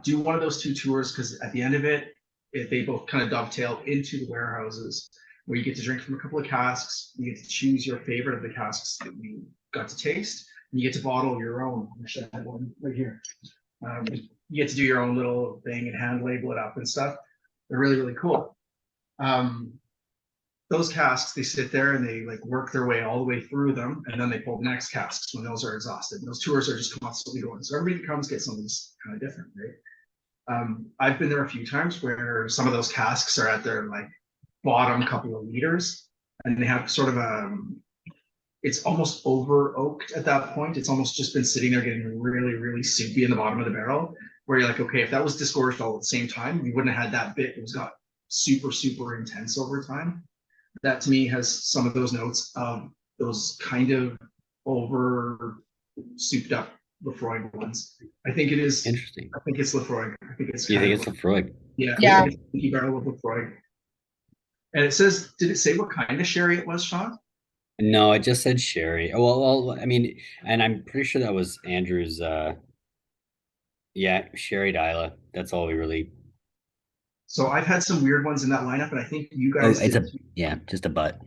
B: Do one of those two tours because at the end of it, they both kind of dovetail into the warehouses where you get to drink from a couple of casks. You get to choose your favorite of the casks that you got to taste. And you get to bottle your own. I should have one right here. You get to do your own little thing and hand label it up and stuff. They're really, really cool. Those casks, they sit there and they like work their way all the way through them, and then they pull the next casks when those are exhausted. And those tours are just constantly going. So everybody that comes gets something kind of different, right? I've been there a few times where some of those casks are at their like bottom couple of liters, and they have sort of it's almost over oaked at that point. It's almost just been sitting there getting really, really soupy in the bottom of the barrel, where you're like, okay, if that was disgorged all at the same time, you wouldn't have had that bit. It was got super, super intense over time. That to me has some of those notes of those kind of over souped up Lefroy ones. I think it is.
A: Interesting.
B: I think it's Lefroy. I think it's
A: You
B: kind
A: think
B: of
A: it's Lefroy?
B: yeah.
C: Yeah.
B: I think it's a barrel of Lefroy. And it says, did it say what kind of sherry it was, Sean?
A: No, it just said sherry. Well, I mean, and I'm pretty sure that was Andrew's. Yeah, sherry Isla. That's all we really.
B: So I've had some weird ones in that lineup, and I think you
A: Oh,
B: guys
A: it's
B: did.
A: just a butt.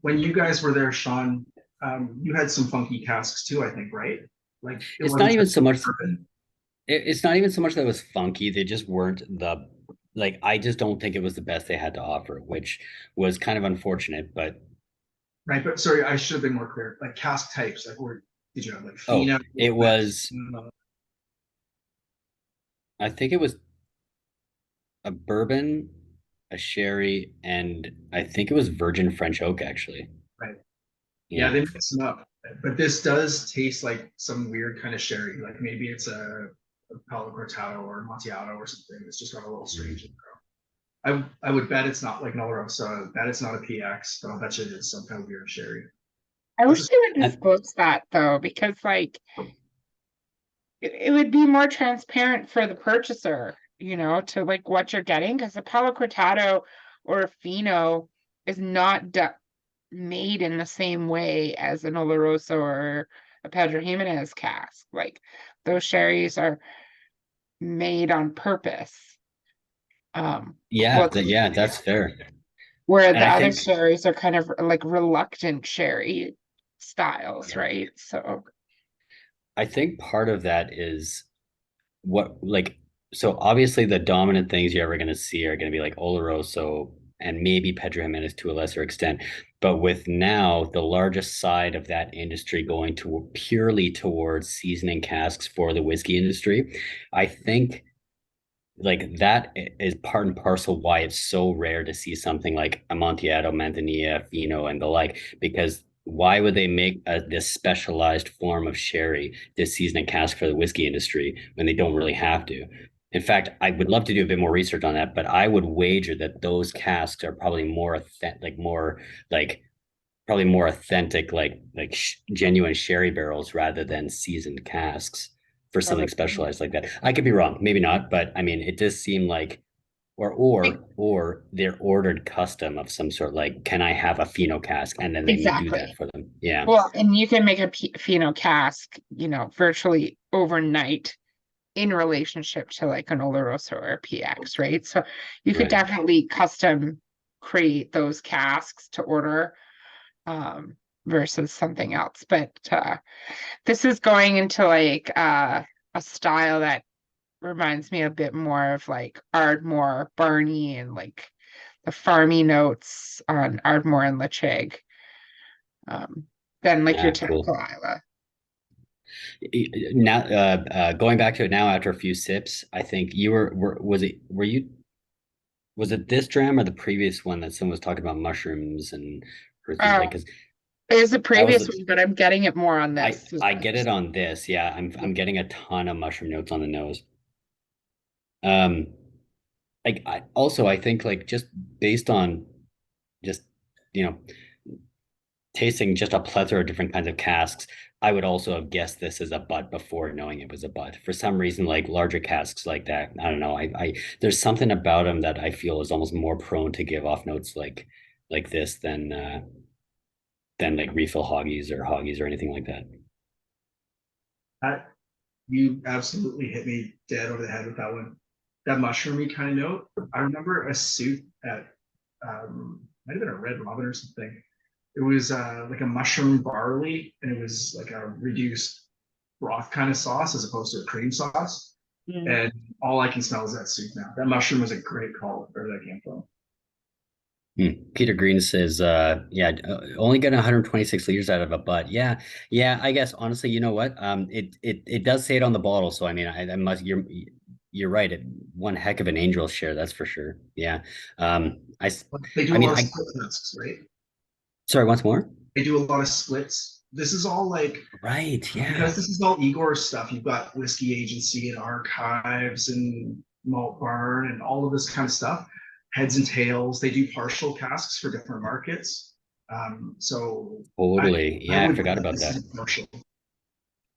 B: When you guys were there, Sean, you had some funky casks too, I think, right? Like it
A: It's not
B: wasn't
A: even
B: just
A: so much.
B: bourbon.
A: It's not even so much that it was funky. They just weren't the like. I just don't think it was the best they had to offer, which was kind of unfortunate. But
B: Right, but sorry, I should have been more clear. Like cask types, like where did you have like
A: oh,
B: Fino?
A: it was. I think it was a bourbon, a sherry, and I think it was virgin French oak actually.
B: Right. Yeah,
A: Yeah.
B: they mix them up. But this does taste like some weird kind of sherry. Like maybe it's a Palo Cortado or Amontillado or something. It's just got a little strange in there. I would bet it's not like an Oloroso. I would bet it's not a PX, but I'll bet you it is some kind of weird sherry.
C: I wish they would
A: And-
C: disclose that though, because like it would be more transparent for the purchaser, to like what you're getting, because a Palo Cortado or a Fino is not made in the same way as an Oloroso or a Pedro Jimenez cask. Like those sherries are made on purpose.
A: Yeah,
C: Well,
A: yeah, that's fair.
C: where
A: And
C: the
A: I
C: other
A: think
C: sherries are kind of like reluctant sherry styles, right? So
A: I think part of that is what like so obviously the dominant things you're ever going to see are going to be like Oloroso and maybe Pedro Jimenez to a lesser extent. But with now the largest side of that industry going to purely towards seasoning casks for the whiskey industry, I think like that is part and parcel why it's so rare to see something like Amontillado, Manzanilla, Fino, and the like. Because why would they make this specialized form of sherry this season and cask for the whiskey industry when they don't really have to? In fact, I would love to do a bit more research on that, but I would wager that those casks are probably probably more authentic, genuine sherry barrels rather than seasoned casks for something
C: probably.
A: specialized like that. I could be wrong, maybe not, but I mean, it does seem like, or they're ordered custom of some sort. Like, can I have a Fino cask, and then they do that
C: Exactly.
A: for them? Yeah,
C: Well, and you can make a Fino cask, virtually overnight in relationship to like an Oloroso or a PX, right? So you could
A: right.
C: definitely custom create those casks to order versus something else. But this is going into like a style that reminds me a bit more of like Ardmore, Barney, and like the farmy notes on Ardmore and Ledaig, than like your
A: Yeah, cool.
C: typical Isla.
A: Now, going back to it now after a few sips, I think you was it this dram or the previous one that someone was talking about mushrooms and earthy like because
C: It is the
A: that was
C: previous one, but I'm getting it more on this.
A: I get it on this. Yeah, I'm getting a ton of mushroom notes on the nose. Um, I think like just based on just you know tasting just a plethora of different kinds of casks, I would also have guessed this as a butt before knowing it was a butt. For some reason, like larger casks like that, I don't know. I there's something about them that I feel is almost more prone to give off notes like this than like refill hoggies or anything like that.
B: That you absolutely hit me dead over the head with that one. That mushroomy kind of note. I remember a soup at might have been a Red Robin or something. It was like a mushroom barley, and it was like a reduced broth kind of sauce as opposed to a cream sauce.
C: Mm.
B: And all I can smell is that soup now. That mushroom was a great call where that came from.
A: Peter Green says, only getting 126 liters out of a butt. Yeah, yeah. I guess honestly, you know what? It does say it on the bottle, so I mean, I must. You're right. One heck of an angel share, that's for sure. Yeah.
B: They do
A: I
B: a
A: mean,
B: lot of split masks, right?
A: sorry. Once more.
B: They do a lot of splits. This is all like
A: Right. Yeah.
B: because this is all Igor stuff. You've got Whisky Agency and Archives and Malt Barn and all of this kind of stuff. Heads and tails. They do partial casks for different markets. So
A: Totally. Yeah, I
B: would
A: forgot
B: bet
A: about
B: this
A: that.
B: is partial.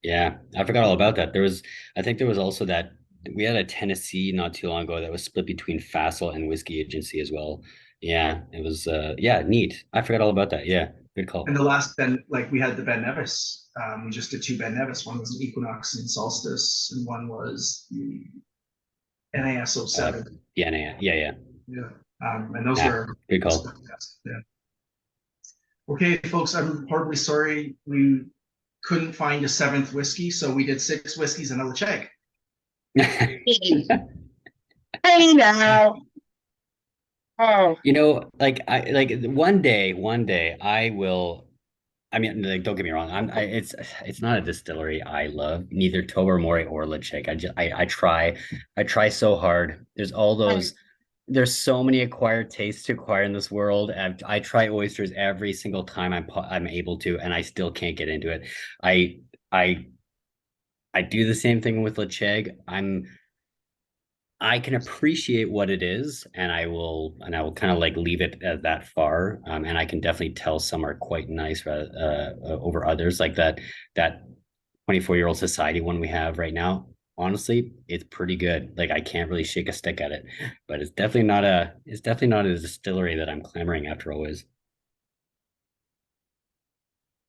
A: Yeah, I forgot all about that. I think there was also that we had a Tennessee not too long ago that was split between Fassel and Whisky Agency as well. Yeah, it was yeah, neat. I forgot all about that. Yeah, good
B: And
A: call.
B: the last Ben, like we had the Ben Nevis. We just did two Ben Nevis. One was an Equinox and Solstice, and one was the NAS
A: Uh
B: 07.
A: yeah, yeah, yeah.
B: Yeah. And those
A: Yeah,
B: were
A: good call.
B: fantastic. Yeah. Okay, folks, I'm horribly sorry we couldn't find a seventh whiskey, so we did six whiskeys and a Ledaig.
C: Hey now. Oh,
A: You know, like I like one day I will. I mean, like, don't get me wrong. It's not a distillery I love, neither Tobermory or Ledaig. I try so hard.
C: right.
A: There's so many acquired tastes to acquire in this world. I try oysters every single time I'm able to, and I still can't get into it. I I I do the same thing with Ledaig. I can appreciate what it is, and I will kind of like leave it at that far. And I can definitely tell some are quite nice over others, like that 24-year-old society one we have right now. Honestly, it's pretty good. Like I can't really shake a stick at it, but it's definitely not a distillery that I'm clamoring after always.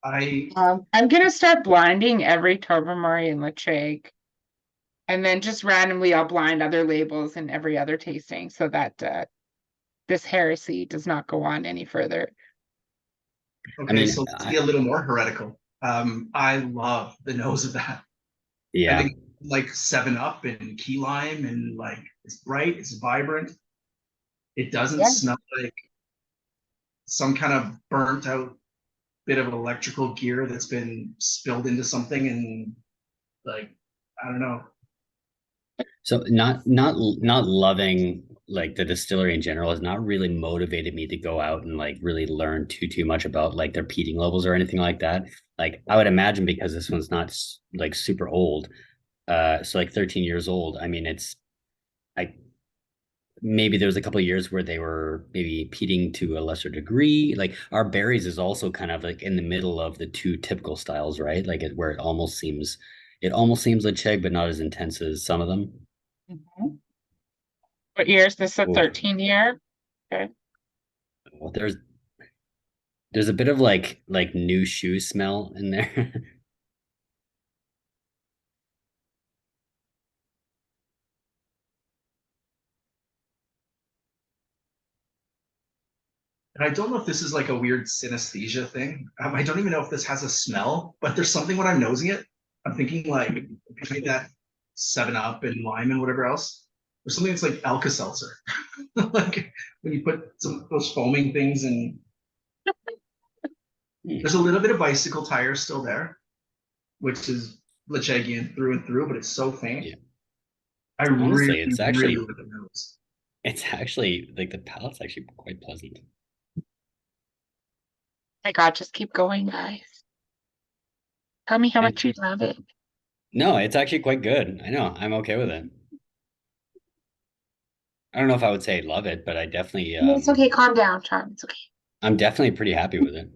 B: I
C: I'm gonna start blinding every Tobermory and Ledaig, and then just randomly I'll blind other labels in every other tasting so that this heresy does not go on any further.
A: I
B: okay,
A: mean,
B: so let's be a little more heretical. I love the nose of that. I
A: yeah.
B: think like Seven Up and Key Lime, and like it's bright, it's vibrant. It doesn't
C: Yeah.
B: smell like some kind of burnt out bit of electrical gear that's been spilled into something, and like I don't know.
A: So not loving like the distillery in general has not really motivated me to go out and like really learn too much about like their peating levels or anything like that. Like I would imagine because this one's not like super old, so like 13 years old. I mean, it's I maybe there was a couple of years where they were maybe peating to a lesser degree. Like our berries is also kind of like in the middle of the two typical styles, right? Like where it almost seems like Chegg, but not as intense as some of them.
C: Mhm. What year is this? A
A: Oh,
C: 13 year? Okay.
A: well, there's a bit of like new shoe smell in there.
B: And I don't know if this is like a weird synesthesia thing. I don't even know if this has a smell, but there's something when I'm nosing it, I'm thinking like between that Seven Up and lime and whatever else, there's something that's like Alka Seltzer. Like when you put some of those foaming things, and there's a little bit of bicycle tire still there, which is Lechegian through and through, but it's so faint.
A: Yeah.
B: I really,
A: Honestly,
B: really like the nose.
A: it's actually like the palate's actually quite pleasant.
C: My God, just keep going, guys. Tell me how much you love it.
A: No, it's actually quite good. I know. I'm okay with it. I don't know if I would say love it, but
C: No, it's okay. Calm down, Charm. It's okay.
A: I'm definitely pretty happy with it.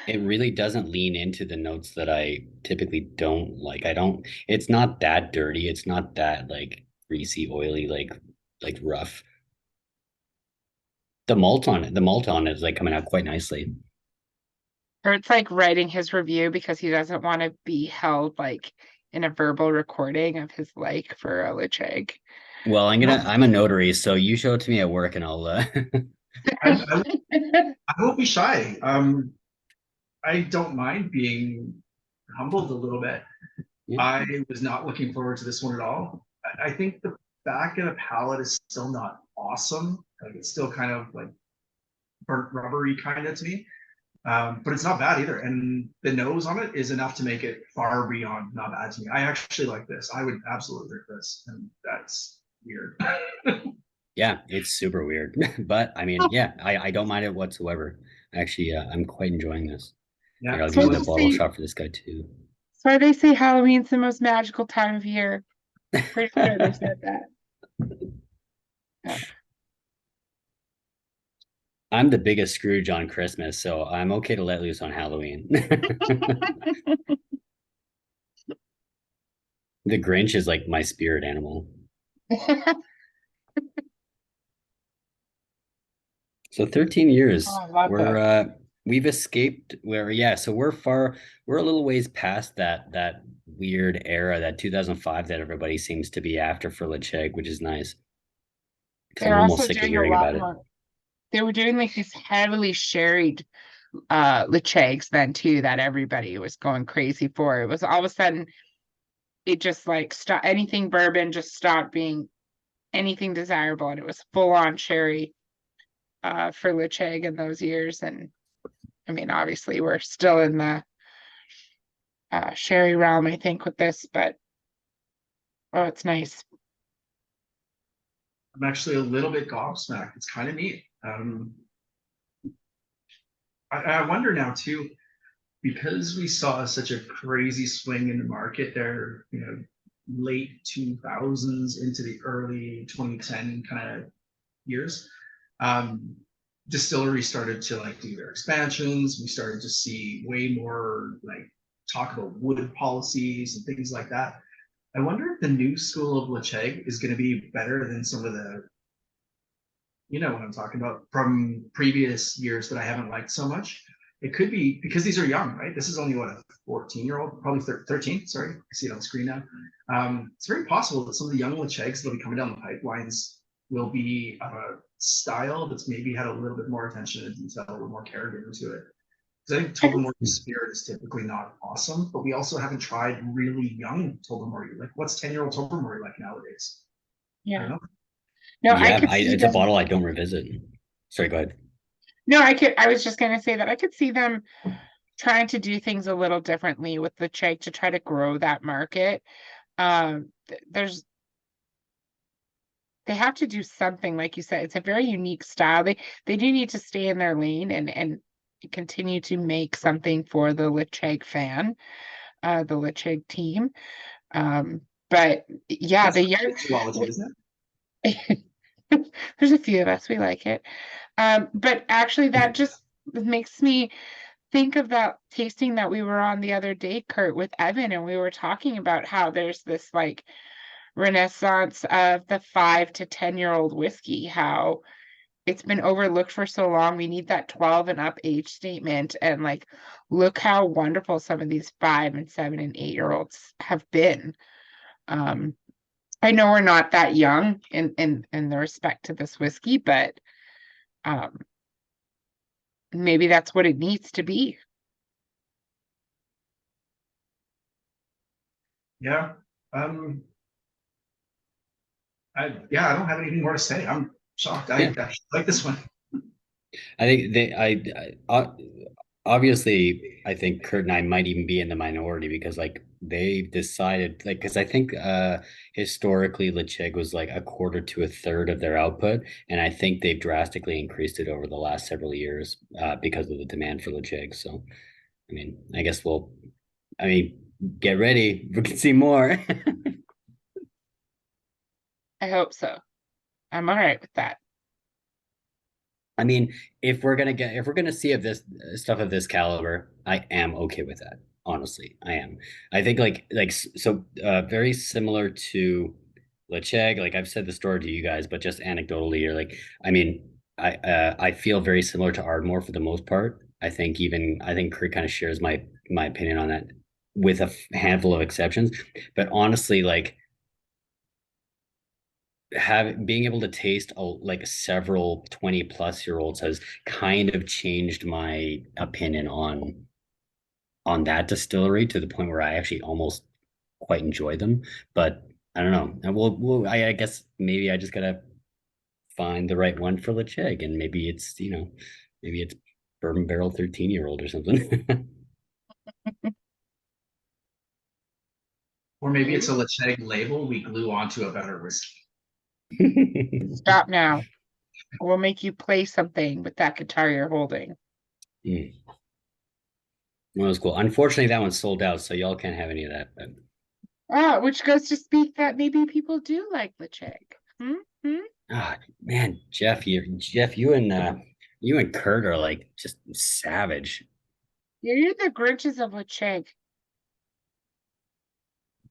A: It really doesn't lean into the notes that I typically don't like. I don't, it's not that dirty. It's not that like greasy, oily, like rough. The malt on it is like coming out quite nicely.
C: Kurt's like writing his review because he doesn't want to be held like in a verbal recording of his like for a Ledaig.
A: Well, I'm a notary, so you show it to me at work and I'll
B: I, I won't be shy. I don't mind being humbled a little bit.
A: yeah.
B: I was not looking forward to this one at all. I think the back of the palate is still not awesome. Like it's still kind of like burnt rubbery kind of to me. But it's not bad either. And the nose on it is enough to make it far beyond not bad to me. I actually like this. I would absolutely drink this. And that's weird.
A: Yeah, it's super weird. But I mean, yeah, I don't mind it whatsoever. Actually, I'm quite enjoying this.
B: Yeah.
A: Here, I'll give
C: So
A: you
B: So
A: the
C: they
A: bottle
C: say,
A: shot for this guy too.
C: so they say Halloween's the most magical time of year. Pretty sure they said that. Yeah.
A: I'm the biggest Scrooge on Christmas, so I'm okay to let loose on Halloween. The Grinch is like my spirit animal. So 13
C: Oh,
A: years.
C: I love
A: We're
C: this.
A: we've escaped where yeah, so we're a little ways past that weird era, that 2005 that everybody seems to be after for Ledaig, which is nice. Because I'm
C: They're
A: almost
C: also
A: sick of
C: doing a
A: hearing
C: lot
A: about it.
C: more. They were doing like these heavily sherried Ledaig's then too that everybody was going crazy for. It was all of a sudden it just like stopped, anything bourbon just stopped being anything desirable, and it was full on sherry for Ledaig in those years. And I mean, obviously we're still in the sherry realm, I think, with this, but oh, it's nice.
B: I'm actually a little bit gobsmacked. It's kind of neat. I wonder now too, because we saw such a crazy swing in the market there, late 2000s into the early 2010 kind of years. Um, Distilleries started to like do their expansions. We started to see way more like talk about wood policies and things like that. I wonder if the new school of Ledaig is going to be better than some of the, what I'm talking about from previous years that I haven't liked so much. It could be because these are young, right? This is only what, a 14-year-old, probably 13. Sorry, I see it on the screen now. It's very possible that some of the young Lechaigs that'll be coming down the pipelines will be of a style that's maybe had a little bit more attention to detail, a little more care given to it. Because I think Tobermory spirit is typically not awesome, but we also haven't tried really young Tobermory. Like, what's 10-year-old Tobermory like nowadays? I don't
C: Yeah.
B: know.
C: No, I
A: Yeah,
C: could see
A: it's a
C: them.
A: bottle I don't revisit. Sorry, go ahead.
C: No, I was just gonna say that I could see them trying to do things a little differently with the Ledaig to try to grow that market. There's they have to do something, like you said. It's a very unique style. They do need to stay in their lane and continue to make something for the Ledaig fan, the Ledaig team. But yeah,
B: That's
C: the young
B: zoology, isn't
C: there's a few of us, we like it. But actually that just makes me think of that tasting that we were on the other day, Curt, with Evan, and we were talking about how there's this like renaissance of the 5 to 10-year-old whiskey, how it's been overlooked for so long. We need that 12 and up age statement. And like, look how wonderful some of these 5 and 7 and 8-year-olds have been. Um, I know we're not that young in the respect to this whiskey, but um, maybe that's what it needs to be.
B: Yeah. Um, I don't have anything more to say. I'm shocked. I
A: Yeah,
B: actually like this one.
A: I think obviously I think Kurt and I might even be in the minority because like they've decided like because I think historically Ledaig was like a quarter to a third of their output, and I think they've drastically increased it over the last several years because of the demand for Ledaig. So I mean, I guess I mean, get ready, we can see more.
C: I hope so. I'm all right with that.
A: I mean, if we're gonna see of this stuff of this caliber, I am okay with that. Honestly, I am. I think very similar to Ledaig. Like I've said the story to you guys, but just anecdotally, or like I mean, I feel very similar to Ardmore for the most part. I think Kurt kind of shares my opinion on that with a handful of exceptions. But honestly, like being able to taste like several 20+ year olds has kind of changed my opinion on that distillery to the point where I actually almost quite enjoy them. But I don't know. And I guess maybe I just gotta find the right one for Ledaig, and maybe it's bourbon barrel 13-year-old or something.
B: Or maybe it's
C: Maybe.
B: a Ledaig label we glue onto a better whiskey.
C: Stop now. We'll make you play something with that guitar you're holding.
A: Mm. That was cool. Unfortunately, that one's sold out, so y'all can't have any of that. But
C: Ah, which goes to speak that maybe people do like Ledaig. Hmm? Hmm?
A: man, Jeff, you and You and Curt are like just savage.
C: You're the Grinches of Ledaig.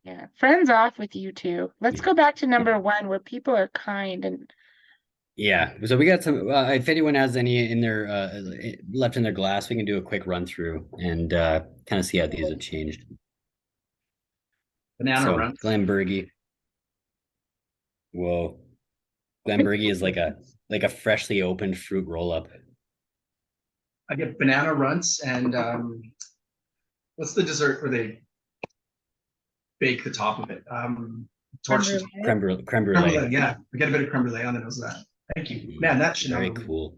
C: Yeah, friends off with you two. Let's go back to number one where people are kind and
A: Yeah. So we got some. If anyone has any in their left in their glass, we can do a quick run through and kind of see how these have changed.
B: Banana
A: So
B: Runt.
A: Glenburgie. Whoa. Glenburgie is like a freshly opened fruit roll up.
B: I get banana runts and what's the dessert where they bake the top of it? Torch.
A: Creme brulee.
B: Creme brulee, yeah. I get a bit of creme brulee on the nose of that. Thank you. Man, that should
A: very cool.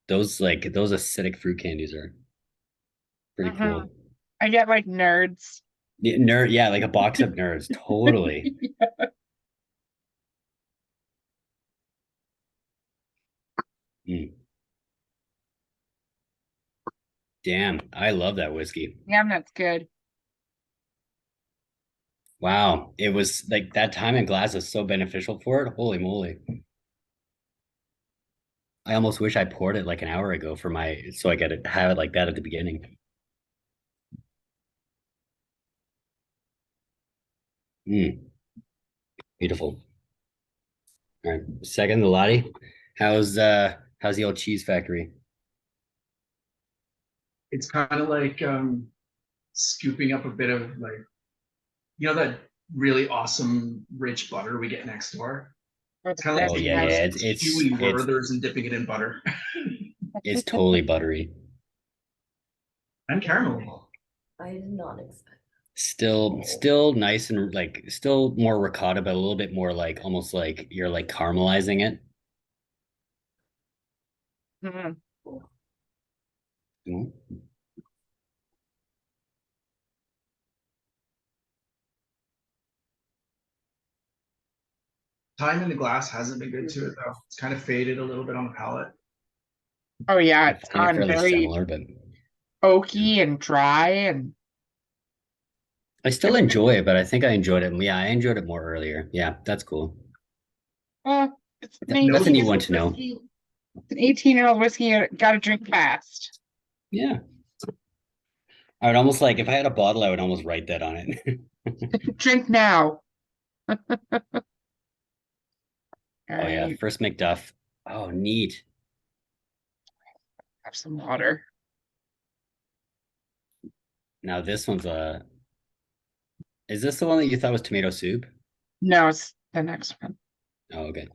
A: Those acidic fruit candies are pretty cool.
C: I get like nerds.
A: Yeah, like a box of nerds. Totally. Damn, I love that whiskey.
C: Damn, that's good.
A: Wow, it was like that time in glass is so beneficial for it. Holy moly. I almost wish I poured it like an hour ago so I could have it like that at the beginning. Beautiful. All right, second, the Lottie. How's the old cheese factory?
B: It's kind of like scooping up a bit of like, that really awesome rich butter we get next door. It's kind of like
A: it's
B: chewy Werther's and dipping it in butter.
A: It's totally buttery
B: and caramel.
D: I did not expect.
A: Still nice and like still more ricotta, but a little bit more like almost like you're like caramelizing it.
B: Time in the glass hasn't been good to it though. It's kind of faded a little bit on the palate.
C: Oh yeah, it's gone
A: very similar, but
C: oaky and dry, and
A: I still enjoy it, but I think I enjoyed it. Yeah, I enjoyed it more earlier. Yeah, that's cool.
C: That's
A: a neat one to know.
C: It's an 18-year-old whiskey you gotta drink fast.
A: Yeah. I would almost like if I had a bottle, I would almost write that on it.
C: Drink now.
A: Oh yeah, first Macduff. Oh, neat.
C: Have some water.
A: Now this one's is this the one that you thought was tomato soup?
C: No, it's the next one.
A: Oh, okay.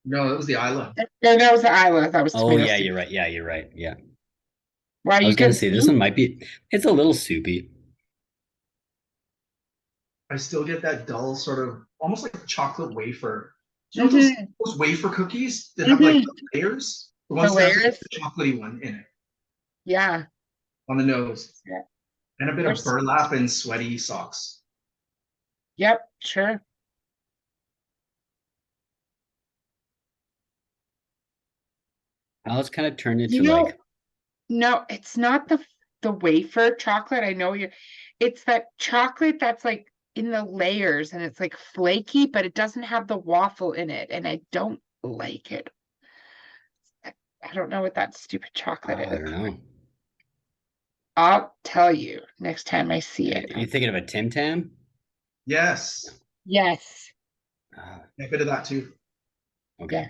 B: No, that was the Islay.
C: No, that was the Islay. That was
A: tomato soup. You're right. Yeah, you're right. Yeah.
C: Wow,
A: I was gonna say this one might be. It's a little soupy.
B: I still get that dull sort of almost like a chocolate wafer. Do you know those wafer cookies that have like layers? The ones that have the chocolatey one in it.
C: Yeah.
B: On the nose.
C: Yeah.
B: And a bit of burlap and sweaty socks.
C: Yep, sure.
A: Now it's kind of turned into
C: no, it's not the wafer chocolate. I know it's that chocolate that's like in the layers and it's like flaky, but it doesn't have the waffle in it, and I don't like it. I don't know what that stupid chocolate is.
A: I don't know.
C: I'll tell you next time I see it.
A: Are you thinking of a Tim Tam?
B: Yes.
C: Yes.
B: A bit of that too.
A: Okay.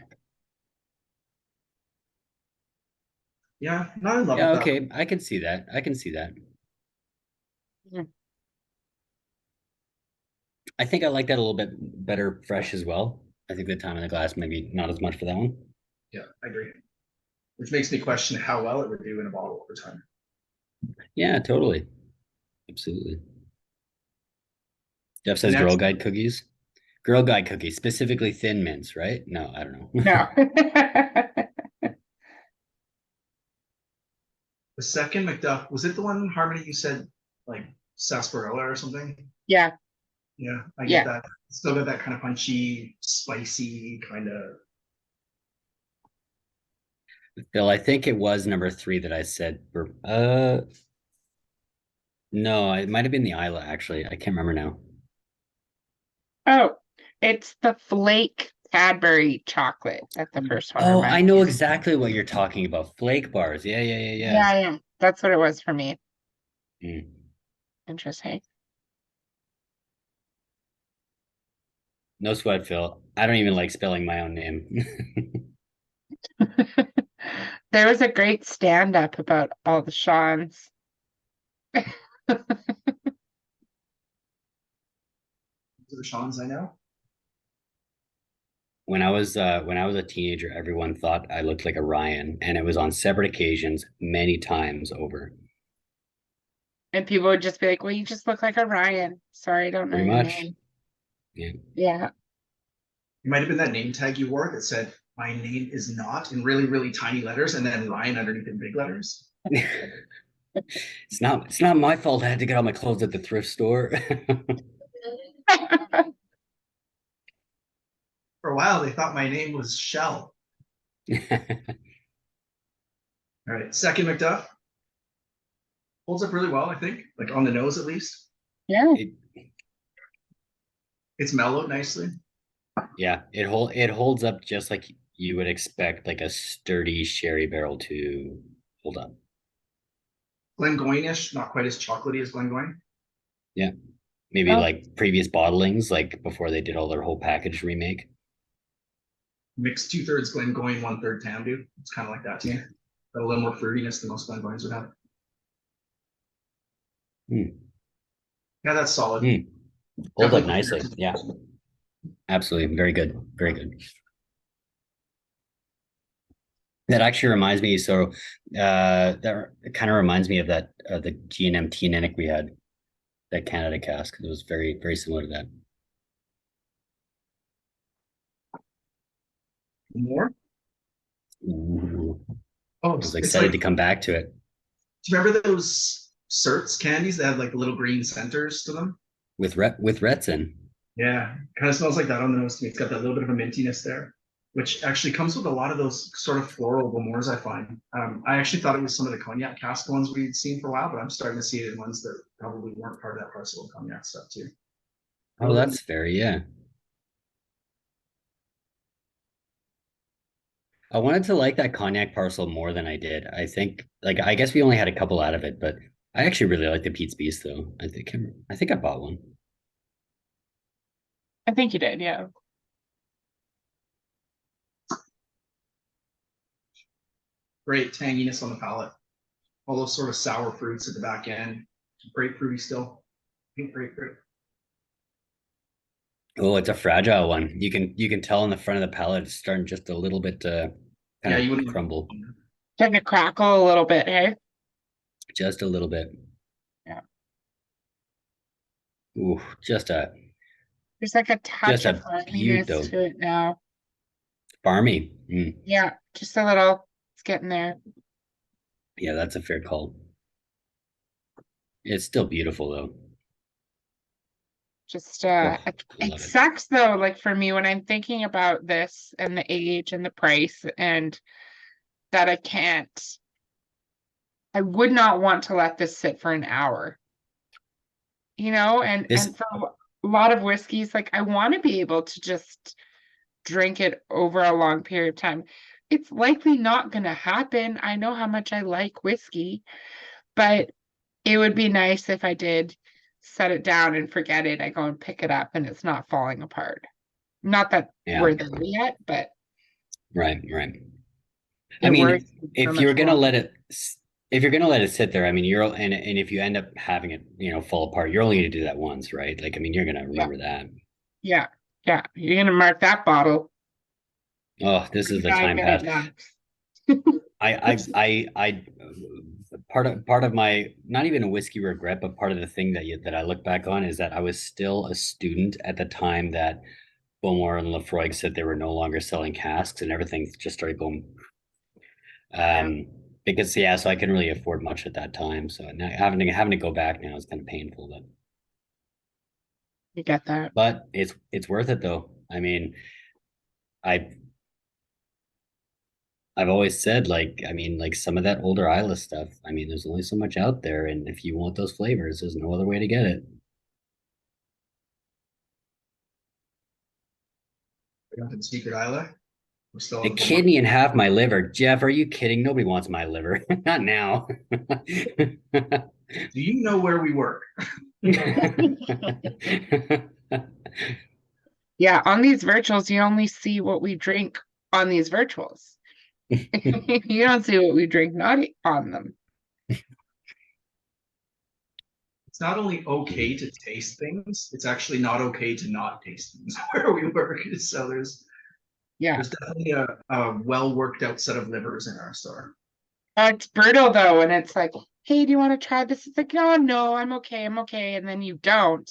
B: Yeah, no, I love
A: yeah,
B: that.
A: Okay, I can see that.
C: Yeah.
A: I think I like that a little bit better fresh as well. I think the time in the glass maybe not as much for that one.
B: Yeah, I agree. Which makes me question how well it would do in a bottle over time.
A: Yeah, totally. Absolutely. Jeff says Girl Guide cookies. Girl Guide cookies, specifically Thin Mints, right? No, I don't know.
C: No.
B: The second Macduff, was it the one, Harmony, you said like sarsaparilla or something?
C: Yeah.
B: Yeah, I get that. Still got that kind of punchy, spicy kind of.
A: Bill, I think it was number 3 that I said. No, it might have been the Islay, actually. I can't remember now.
C: Oh, it's the flake Cadbury chocolate that the first one
A: Oh, I
C: reminded
A: know
C: me of.
A: exactly what you're talking about. Flake bars. Yeah, yeah, yeah, yeah.
C: Yeah, yeah. That's what it was for me.
A: Mm.
C: Interesting.
A: No sweat, Phil. I don't even like spelling my own name.
C: There was a great stand-up about all the Shawns.
B: The Shawns I know.
A: When I was a teenager, everyone thought I looked like a Ryan, and it was on separate occasions, many times over.
C: And people would just be like, well, you just look like a Ryan. Sorry, I don't know
A: Pretty
C: your
A: much.
C: name.
A: Yeah.
C: Yeah.
B: It might have been that name tag you wore that said, "My name is not," in really, really tiny letters, and then Ryan underneath in big letters.
A: It's not my fault I had to get all my clothes at the thrift store.
B: For a while, they thought my name was Shell. All right, second Macduff. Holds up really well, I think, like on the nose at least.
C: Yeah.
B: It's mellowed nicely.
A: Yeah, it holds up just like you would expect like a sturdy sherry barrel to hold up.
B: Glengoyne-ish, not quite as chocolatey as Glengoyne.
A: Yeah. Maybe
C: Oh.
A: like previous bottlings, like before they did all their whole package remake.
B: Mixed 2/3 Glengoyne, 1/3 Tamdu. It's kind of like that to me. But a little more fruitiness than most Glengoynes would have.
A: Hmm.
B: Yeah, that's solid.
A: Hold up
B: Definitely
A: nicely. Yeah. Absolutely. Very good. Very good. That actually reminds me. So that kind of reminds me of that the G&M Tea we had, that Canada cask. It was very, very similar to that.
B: More?
A: Ooh.
B: Oh,
A: I was
B: it's
A: excited
B: like,
A: to come back to it.
B: do you remember those Certs candies that had like the little green centers to them?
A: With Retsin.
B: Yeah, kind of smells like that on the nose to me. It's got that little bit of a mintiness there, which actually comes with a lot of those sort of floral Gomors I find. I actually thought it was some of the cognac cask ones we'd seen for a while, but I'm starting to see it in ones that probably weren't part of that parcel of cognac stuff too.
A: Oh, that's fair. Yeah. I wanted to like that cognac parcel more than I did. I think, like, I guess we only had a couple out of it, but I actually really like the Pete's Beast though. I think I bought one.
C: I think you did, yeah.
B: Great tanginess on the palate. All those sort of sour fruits at the back end. Grapefruity still. Pink grapefruit.
A: Oh, it's a fragile one. You can tell on the front of the palate it's starting just a little bit to kind
B: Yeah,
A: of
B: you wouldn't.
A: crumble.
C: Starting to crackle a little bit, hey?
A: Just a little bit.
C: Yeah.
A: Ooh,
C: There's like a touch
A: just
C: of
A: a beaut
C: farminess
A: though.
C: to it now.
A: Farmy.
C: Yeah, just a little. It's getting there.
A: Yeah, that's a fair call. It's still beautiful though.
C: Just
A: Oh,
C: it,
A: I
C: it
A: love it.
C: sucks though, like for me when I'm thinking about this and the age and the price and that I would not want to let this sit for an hour. And
A: This
C: for a lot of whiskeys, like I want to be able to just drink it over a long period of time. It's likely not going to happen. I know how much I like whiskey, but it would be nice if I did set it down and forget it. I go and pick it up and it's not falling apart. Not that
A: yeah,
C: we're there yet, but
A: right, right. I
C: it worries
A: mean,
C: me so
A: if you're
C: much
A: gonna
C: longer.
A: let it if you're gonna let it sit there, I mean, and if you end up having it, fall apart, you're only gonna do that once, right? Like, I mean, you're gonna
C: Yeah,
A: remember that.
C: yeah, yeah. You're gonna mark that bottle.
A: Oh, this is the time
C: 9-minute
A: pass.
C: max.
A: I part of my, not even a whiskey regret, but part of the thing that I look back on is that I was still a student at the time that Beaumont and Lefroy said they were no longer selling casks, and everything just started going.
C: Yeah,
A: Because yeah, so I couldn't really afford much at that time. So now having to go back now is kind of painful,
C: you get that.
A: but it's worth it though. I mean, I I've always said, like, I mean, like some of that older Isla stuff. I mean, there's only so much out there, and if you want those flavors, there's no other way to get it.
B: Got the secret Islay. We're still
A: A kidney and half my liver. Jeff, are you kidding? Nobody wants my liver. Not now.
B: Do you know where we work?
C: Yeah, on these virtuals, you only see what we drink on these virtuals. You don't see what we drink not on them.
B: It's not only okay to taste things, it's actually not okay to not taste things where we work. So there's definitely a well worked out set of livers in our store.
C: It's brutal though, and it's like, hey, do you want to try this? It's like, oh no, I'm okay, and then you don't.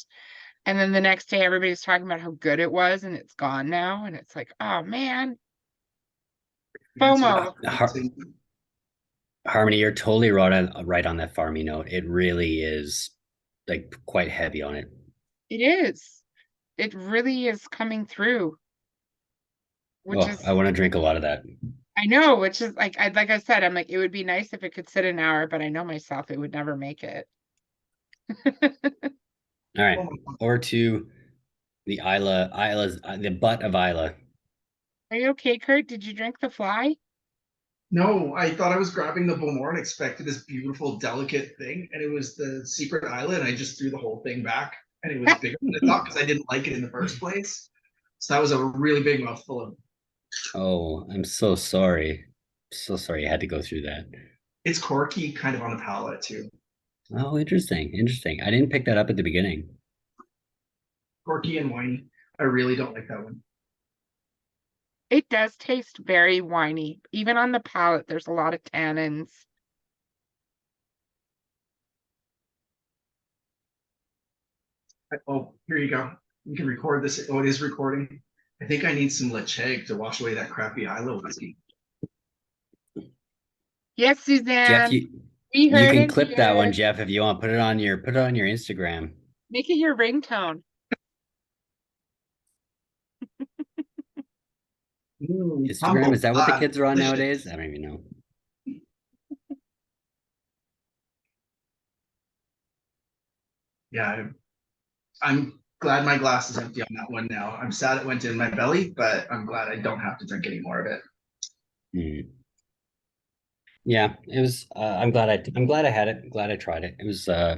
C: And then the next day everybody's talking about how good it was and it's gone now. And it's like, oh man. FOMO.
A: Harmony, you're totally right on that farmy note. It really is like quite heavy on it.
C: It is. It really is coming through.
A: I want to drink a lot of that.
C: I know, which is like I said, I'm like, it would be nice if it could sit an hour, but I know myself it would never make it.
A: All right, over to the Isla's the butt of Islay.
C: Are you okay, Curt? Did you drink the fly?
B: No, I thought I was grabbing the Beaumont and expected this beautiful, delicate thing, and it was the secret Islay, and I just threw the whole thing back, and it was bigger than I thought because I didn't like it in the first place. So that was a really big mouthful of.
A: Oh, I'm so sorry. So sorry you had to go through that.
B: It's corky, kind of on the palate too.
A: Oh, interesting. I didn't pick that up at the beginning.
B: Corky and whiny. I really don't like that one.
C: It does taste very winey. Even on the palate, there's a lot of tannins.
B: Oh, here you go. You can record this. Oh, it is recording. I think I need some Ledaig to wash away that crappy Islay whiskey.
C: Yes, Suzanne.
A: Jeff, you can clip that one, Jeff, if you want. Put it on your Instagram.
C: Make it your ringtone.
A: Instagram, is that what the kids are on nowadays? I don't even know.
B: Yeah, I'm glad my glass is empty on that one now. I'm sad it went in my belly, but I'm glad I don't have to drink any more of it.
A: Yeah, it was. I'm glad I had it. I'm glad I tried it. It was. I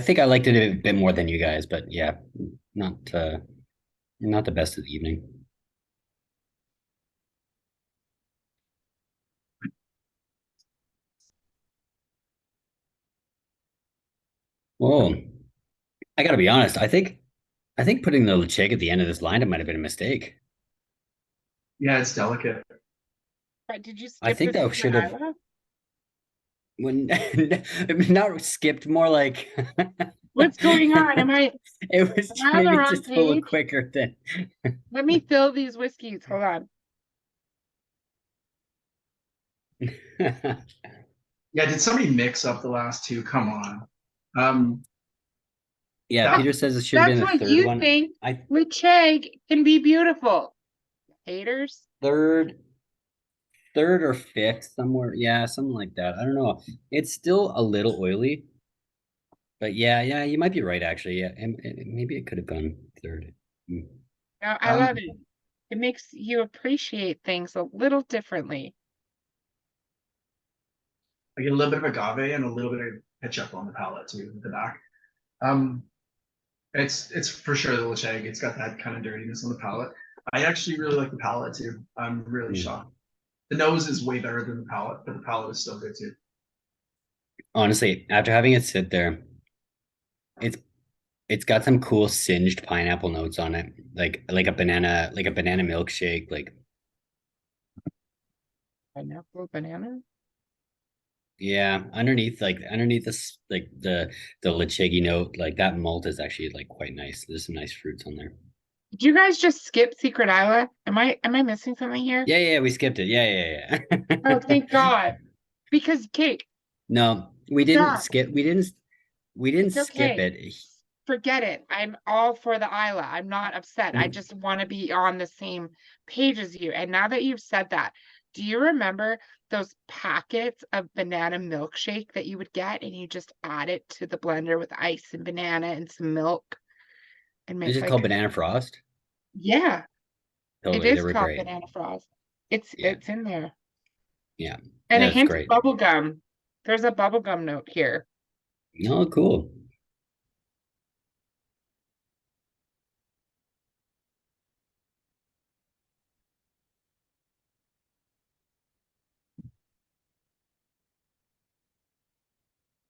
A: think I liked it a bit more than you guys, but yeah, not the best of the evening. Whoa, I gotta be honest. I think putting the Ledaig at the end of this line, it might have been a mistake.
B: Yeah, it's delicate.
C: But did you skip
A: I think that should have. When not skipped, more like.
C: What's going on?
A: It was maybe just a little quicker than.
C: Let me fill these whiskeys. Hold on.
B: Yeah, did somebody mix up the last two? Come on.
A: Yeah, Peter says it should have been the third one.
C: That's what you think. Ledaig can be beautiful. Haters.
A: Third or fifth, somewhere. Yeah, something like that. I don't know. It's still a little oily. But yeah, you might be right, actually. Yeah, and maybe it could have gone third.
C: No, I love it. It makes you appreciate things a little differently.
B: I get a little bit of agave and a little bit of ketchup on the palate too, at the back. It's for sure the Ledaig. It's got that kind of dirtiness on the palate. I actually really like the palate too. I'm really shocked. The nose is way better than the palate, but the palate is still good too.
A: Honestly, after having it sit there, it's got some cool singed pineapple notes on it, like a banana milkshake, like
C: pineapple banana.
A: Yeah, underneath this, like the Ledaig note, like that malt is actually like quite nice. There's some nice fruits on there.
C: Did you guys just skip Secret Islay? Am I missing something here?
A: Yeah, we skipped it. Yeah.
C: Oh, thank God. Because cake.
A: No, we didn't skip. We didn't skip it.
C: Forget it. I'm all for the Islay. I'm not upset. I just want to be on the same page as you. And now that you've said that, do you remember those packets of banana milkshake that you would get and you just add it to the blender with ice and banana and some milk? And make
A: Is it called banana frost?
C: Yeah.
A: Totally, they
C: is
A: were
C: called
A: great.
C: banana frost. It's
A: Yeah,
C: in there.
A: yeah,
C: And a
A: that's
C: hint of
A: great.
C: bubble gum. There's a bubble gum note here.
A: Oh, cool.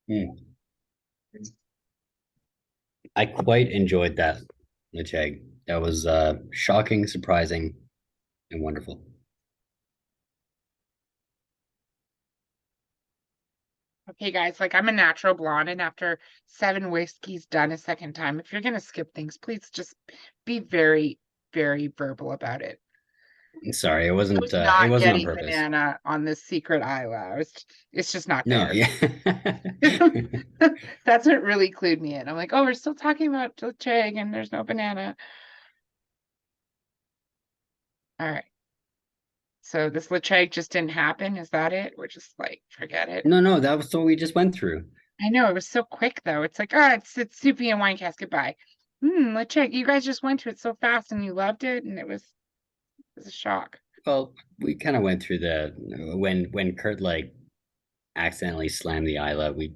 A: Mm. I quite enjoyed that Ledaig. That was shocking, surprising, and wonderful.
C: Okay, guys, like I'm a natural blonde, and after 7 whiskeys done a second time, if you're gonna skip things, please just be very, very verbal about it.
A: Sorry,
C: I was
A: it
C: not
A: wasn't on
C: getting
A: purpose.
C: banana on this secret Islay. It's just not
A: No,
C: there.
A: yeah.
C: That's what really clued me in. I'm like, oh, we're still talking about Ledaig and there's no banana. All right. So this Ledaig just didn't happen. Is that it? We're just like, forget it.
A: No, no, that was what we just went through.
C: I know it was so quick though. It's like, oh, it's soupy and wine cask. Goodbye. Ledaig. You guys just went to it so fast and you loved it, and it was a shock.
A: Well, we kind of went through the when Curt like accidentally slammed the Isla, we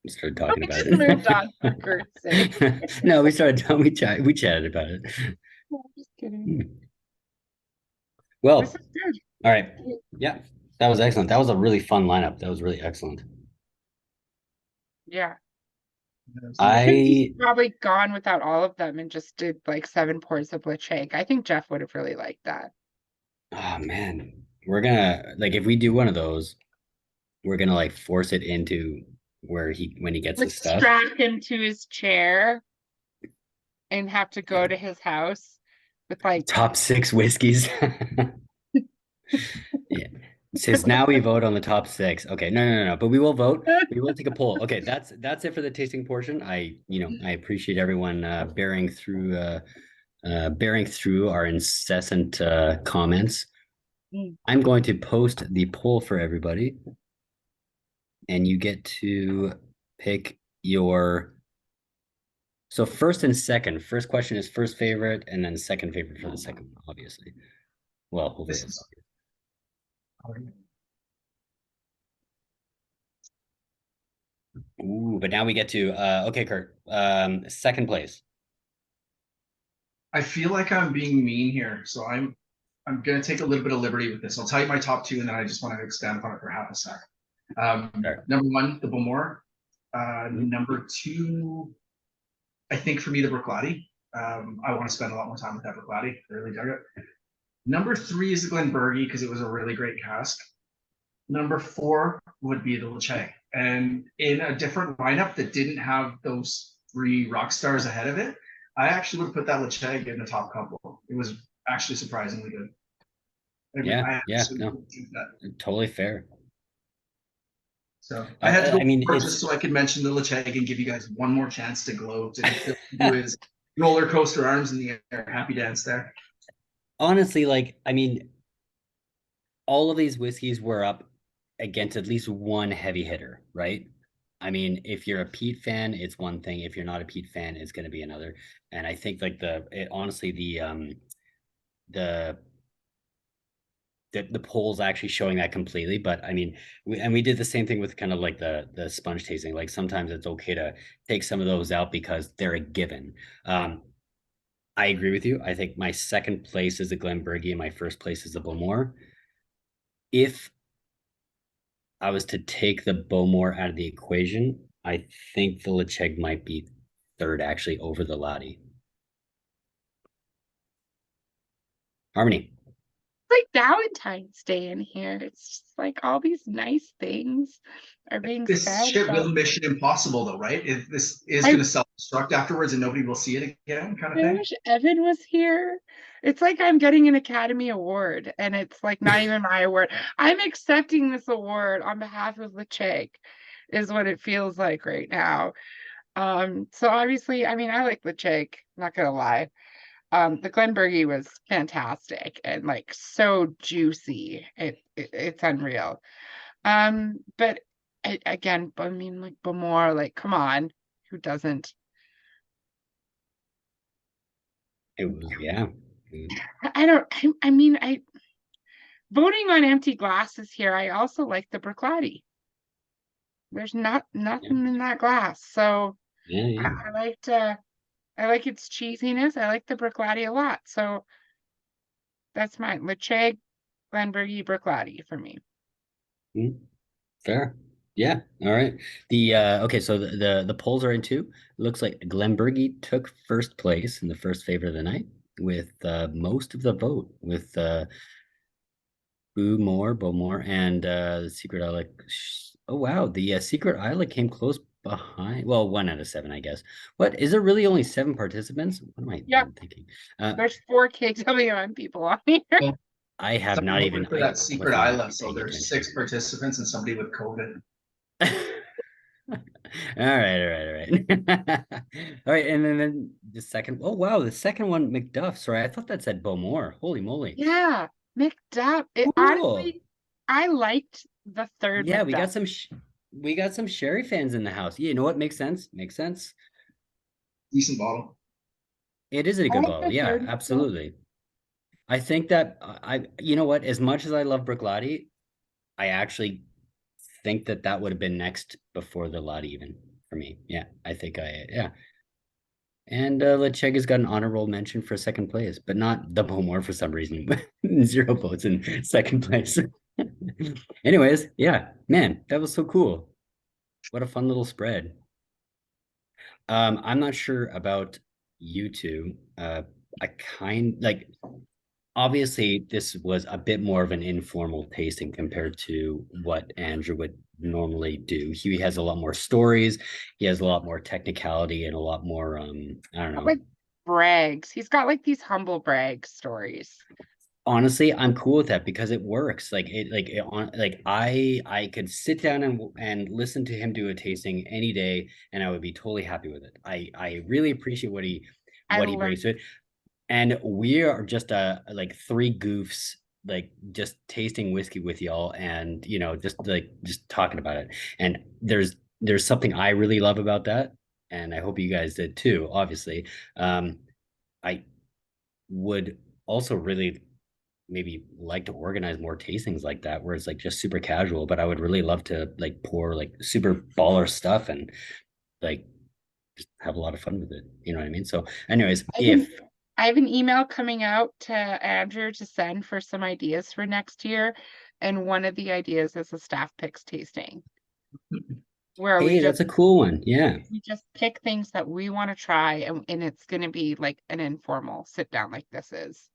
A: started talking
C: We
A: about
C: just moved on for
A: it.
C: Curt's sake.
A: No, we chatted about it.
C: No, I'm just kidding. This
A: Well,
C: is good.
A: all right. Yeah, that was excellent. That was a really fun lineup. That was really excellent.
C: Yeah. I think he's
A: I
C: probably gone without all of them and just did like 7 pours of Ledaig. I think Jeff would have really liked that.
A: oh man, we're gonna like if we do one of those, we're gonna like force it into where he when he gets
C: Like
A: his stuff.
C: strap him to his chair and have to go to his house with like
A: Top 6 whiskeys. Yeah. Since now we vote on the top 6. Okay, no. But we will vote. We will take a poll. Okay, that's it for the tasting portion. I appreciate everyone bearing through our incessant comments.
C: Mm.
A: I'm going to post the poll for everybody, and you get to pick your. So first and second. First question is first favorite, and then second favorite for the second, obviously. Well, hopefully
B: This
A: it's
B: is
A: Ooh, but now we get to okay, Curt. Second place.
B: I feel like I'm being mean here, so I'm gonna take a little bit of liberty with this. I'll tell you my top 2, and then I just want to expand upon it for half a sec.
A: Sure.
B: Number 1, the Bowmore. Number 2, I think for me, the Bruichladdich. I want to spend a lot more time with that Bruichladdich. I really dug it. Number 3 is the Glenburgie because it was a really great cask. Number 4 would be the Ledaig. And in a different lineup that didn't have those 3 rock stars ahead of it, I actually would put that Ledaig in the top couple. It was actually surprisingly good.
A: Yeah, no,
B: That.
A: totally fair.
B: So I had to go
A: I mean,
B: just so I could mention the Ledaig and give you guys one more chance to gloat and do his roller coaster arms in the air, happy dance there.
A: honestly, like, I mean, all of these whiskeys were up against at least one heavy hitter, right? I mean, if you're a Pete fan, it's one thing. If you're not a Pete fan, it's going to be another. And I think like honestly, the the polls actually showing that completely. But I mean, we did the same thing with kind of like the sponge tasting. Like sometimes it's okay to take some of those out because they're a given. I agree with you. I think my second place is the Glenburgie and my first place is the Bowmore. If I was to take the Bowmore out of the equation, I think the Ledaig might be third actually over the Laddie. Harmony.
C: Like Valentine's Day in here. It's just like all these nice things are being
B: This
C: said
B: shit will
C: about.
B: Mission Impossible though, right? If this is
C: I
B: going to self-destruct afterwards and nobody will see it again, kind of thing.
C: wish Evan was here. It's like I'm getting an Academy Award, and it's like not even my award. I'm accepting this award on behalf of Ledaig, is what it feels like right now. So obviously, I mean, I like Ledaig, not gonna lie. The Glenburgie was fantastic and like so juicy. It's unreal. But again, I mean, like Bowmore, like come on, who doesn't?
A: It was, yeah.
C: I mean, voting on empty glasses here, I also like the Bruichladdich. There's nothing in that glass. So
A: Yeah.
C: I like its cheesiness. I like the Bruichladdich a lot. So that's mine. Ledaig, Glenburgie, Bruichladdich for me.
A: Fair. Yeah. All right. Okay, so the polls are in two. Looks like Glenburgie took first place in the first favorite of the night with most of the vote with Boo More, and the Secret Isle. Oh wow, the Secret Isle came close behind. Well, 1 out of 7, I guess. What is there really only 7 participants? What am I thinking?
C: There's 4 KWM people on here.
B: Well,
A: I have not even
B: for that Secret
A: wasn't
B: Island, so
A: paying
B: there's
A: attention.
B: 6 participants and somebody with COVID.
A: All right. All right, and then the second. Oh wow, the second one, Macduff. Sorry, I thought that said Bowmore. Holy moly.
C: Yeah, Macduff.
A: Cool.
C: Honestly, I liked the third
A: Yeah,
C: Macduff.
A: we got some sherry fans in the house. Yeah, you know what? Makes sense. Makes sense.
B: Decent bottle.
A: It is a
C: I
A: good
C: like
A: bottle.
C: the
A: Yeah,
C: third Macduff.
A: absolutely. I think that you know what? As much as I love Bruichladdich, I actually think that that would have been next before the Lottie even for me. Yeah, I think yeah. And Ledaig has got an honorable mention for second place, but not the Bowmore for some reason. 0 votes in second place. Anyways, yeah, man, that was so cool. What a fun little spread. I'm not sure about you two. I kind like obviously this was a bit more of an informal tasting compared to what Andrew would normally do. He has a lot more stories, he has a lot more technicality and a lot more I don't know.
C: Like brags. He's got like these humble brag stories.
A: Honestly, I'm cool with that because it works. I could sit down and listen to him do a tasting any day and I would be totally happy with it. I really appreciate
C: I
A: what he
C: love
A: brings to it. And we are just like 3 goofs like just tasting whiskey with y'all and just talking about it. And there's something I really love about that and I hope you guys did too, obviously. I would also really maybe like to organize more tastings like that where it's like just super casual, but I would really love to like pour like super baller stuff and like just have a lot of fun with it. You know what I mean? So anyways,
C: I have an email coming out to Andrew to send for some ideas for next year. And one of the ideas is a staff picks tasting. Where
A: hey, that's a cool one. Yeah.
C: we just pick things that we want to try and it's gonna be like an informal sit down like this is.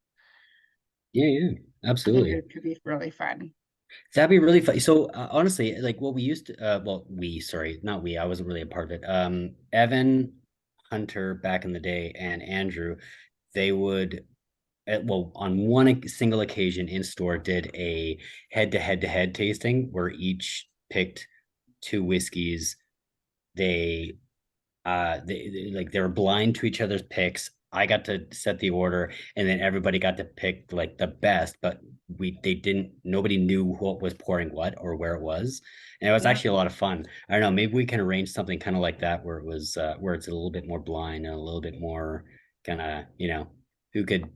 A: Yeah,
C: I think
A: absolutely.
C: it could be really fun.
A: That'd be really fun. So honestly, like what we used to, sorry, not we, I wasn't really a part of it. Evan, Hunter back in the day, and Andrew, they would, on one single occasion in store, did a head tasting where each picked 2 whiskeys. They they were blind to each other's picks. I got to set the order and then everybody got to pick like the best, but nobody knew what was pouring what or where it was. And it was actually a lot of fun. I don't know, maybe we can arrange something kind of like that where it was where it's a little bit more blind and a little bit more kind of, who could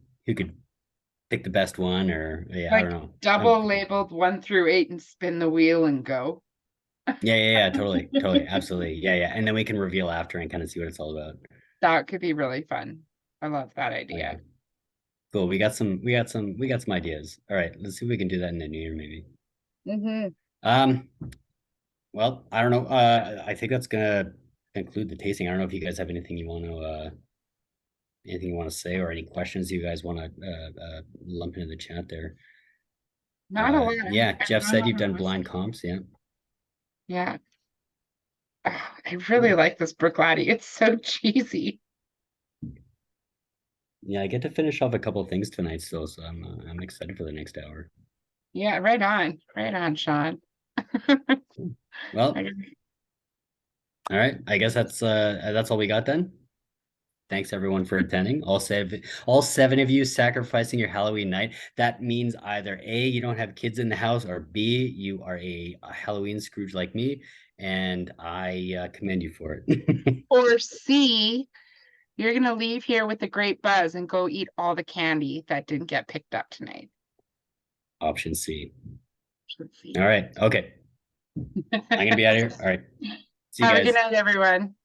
A: pick the best one or yeah, I
C: Like
A: don't know.
C: double labeled 1 through 8 and spin the wheel and go.
A: Yeah, totally, absolutely. Yeah. And then we can reveal after and kind of see what it's all about.
C: That could be really fun. I love that
A: Oh, yeah.
C: idea.
A: Cool. We got some ideas. All right, let's see if we can do that in the new year, maybe. Um, well, I don't know. I think that's gonna conclude the tasting. I don't know if you guys have anything you want to say or any questions you guys want to lump into the chat there.
C: Not a lot.
A: Yeah, Jeff said you've done blind comps. Yeah.
C: Yeah. I really like this Bruichladdich. It's so cheesy.
A: Yeah, I get to finish off a couple of things tonight still, so I'm excited for the next hour.
C: Yeah, right on, Shawn.
A: Well, all right. I guess that's all we got then. Thanks everyone for attending. All 7 of you sacrificing your Halloween night. That means either A, you don't have kids in the house, or B, you are a Halloween Scrooge like me, and I commend you for it.
C: Or C, You're gonna leave here with a great buzz and go eat all the candy that didn't get picked up tonight.
A: Option C.
C: Let's see.
A: All right. Okay. I'm gonna be out of here. All right. See you
C: Have a
A: guys.
C: good night, everyone.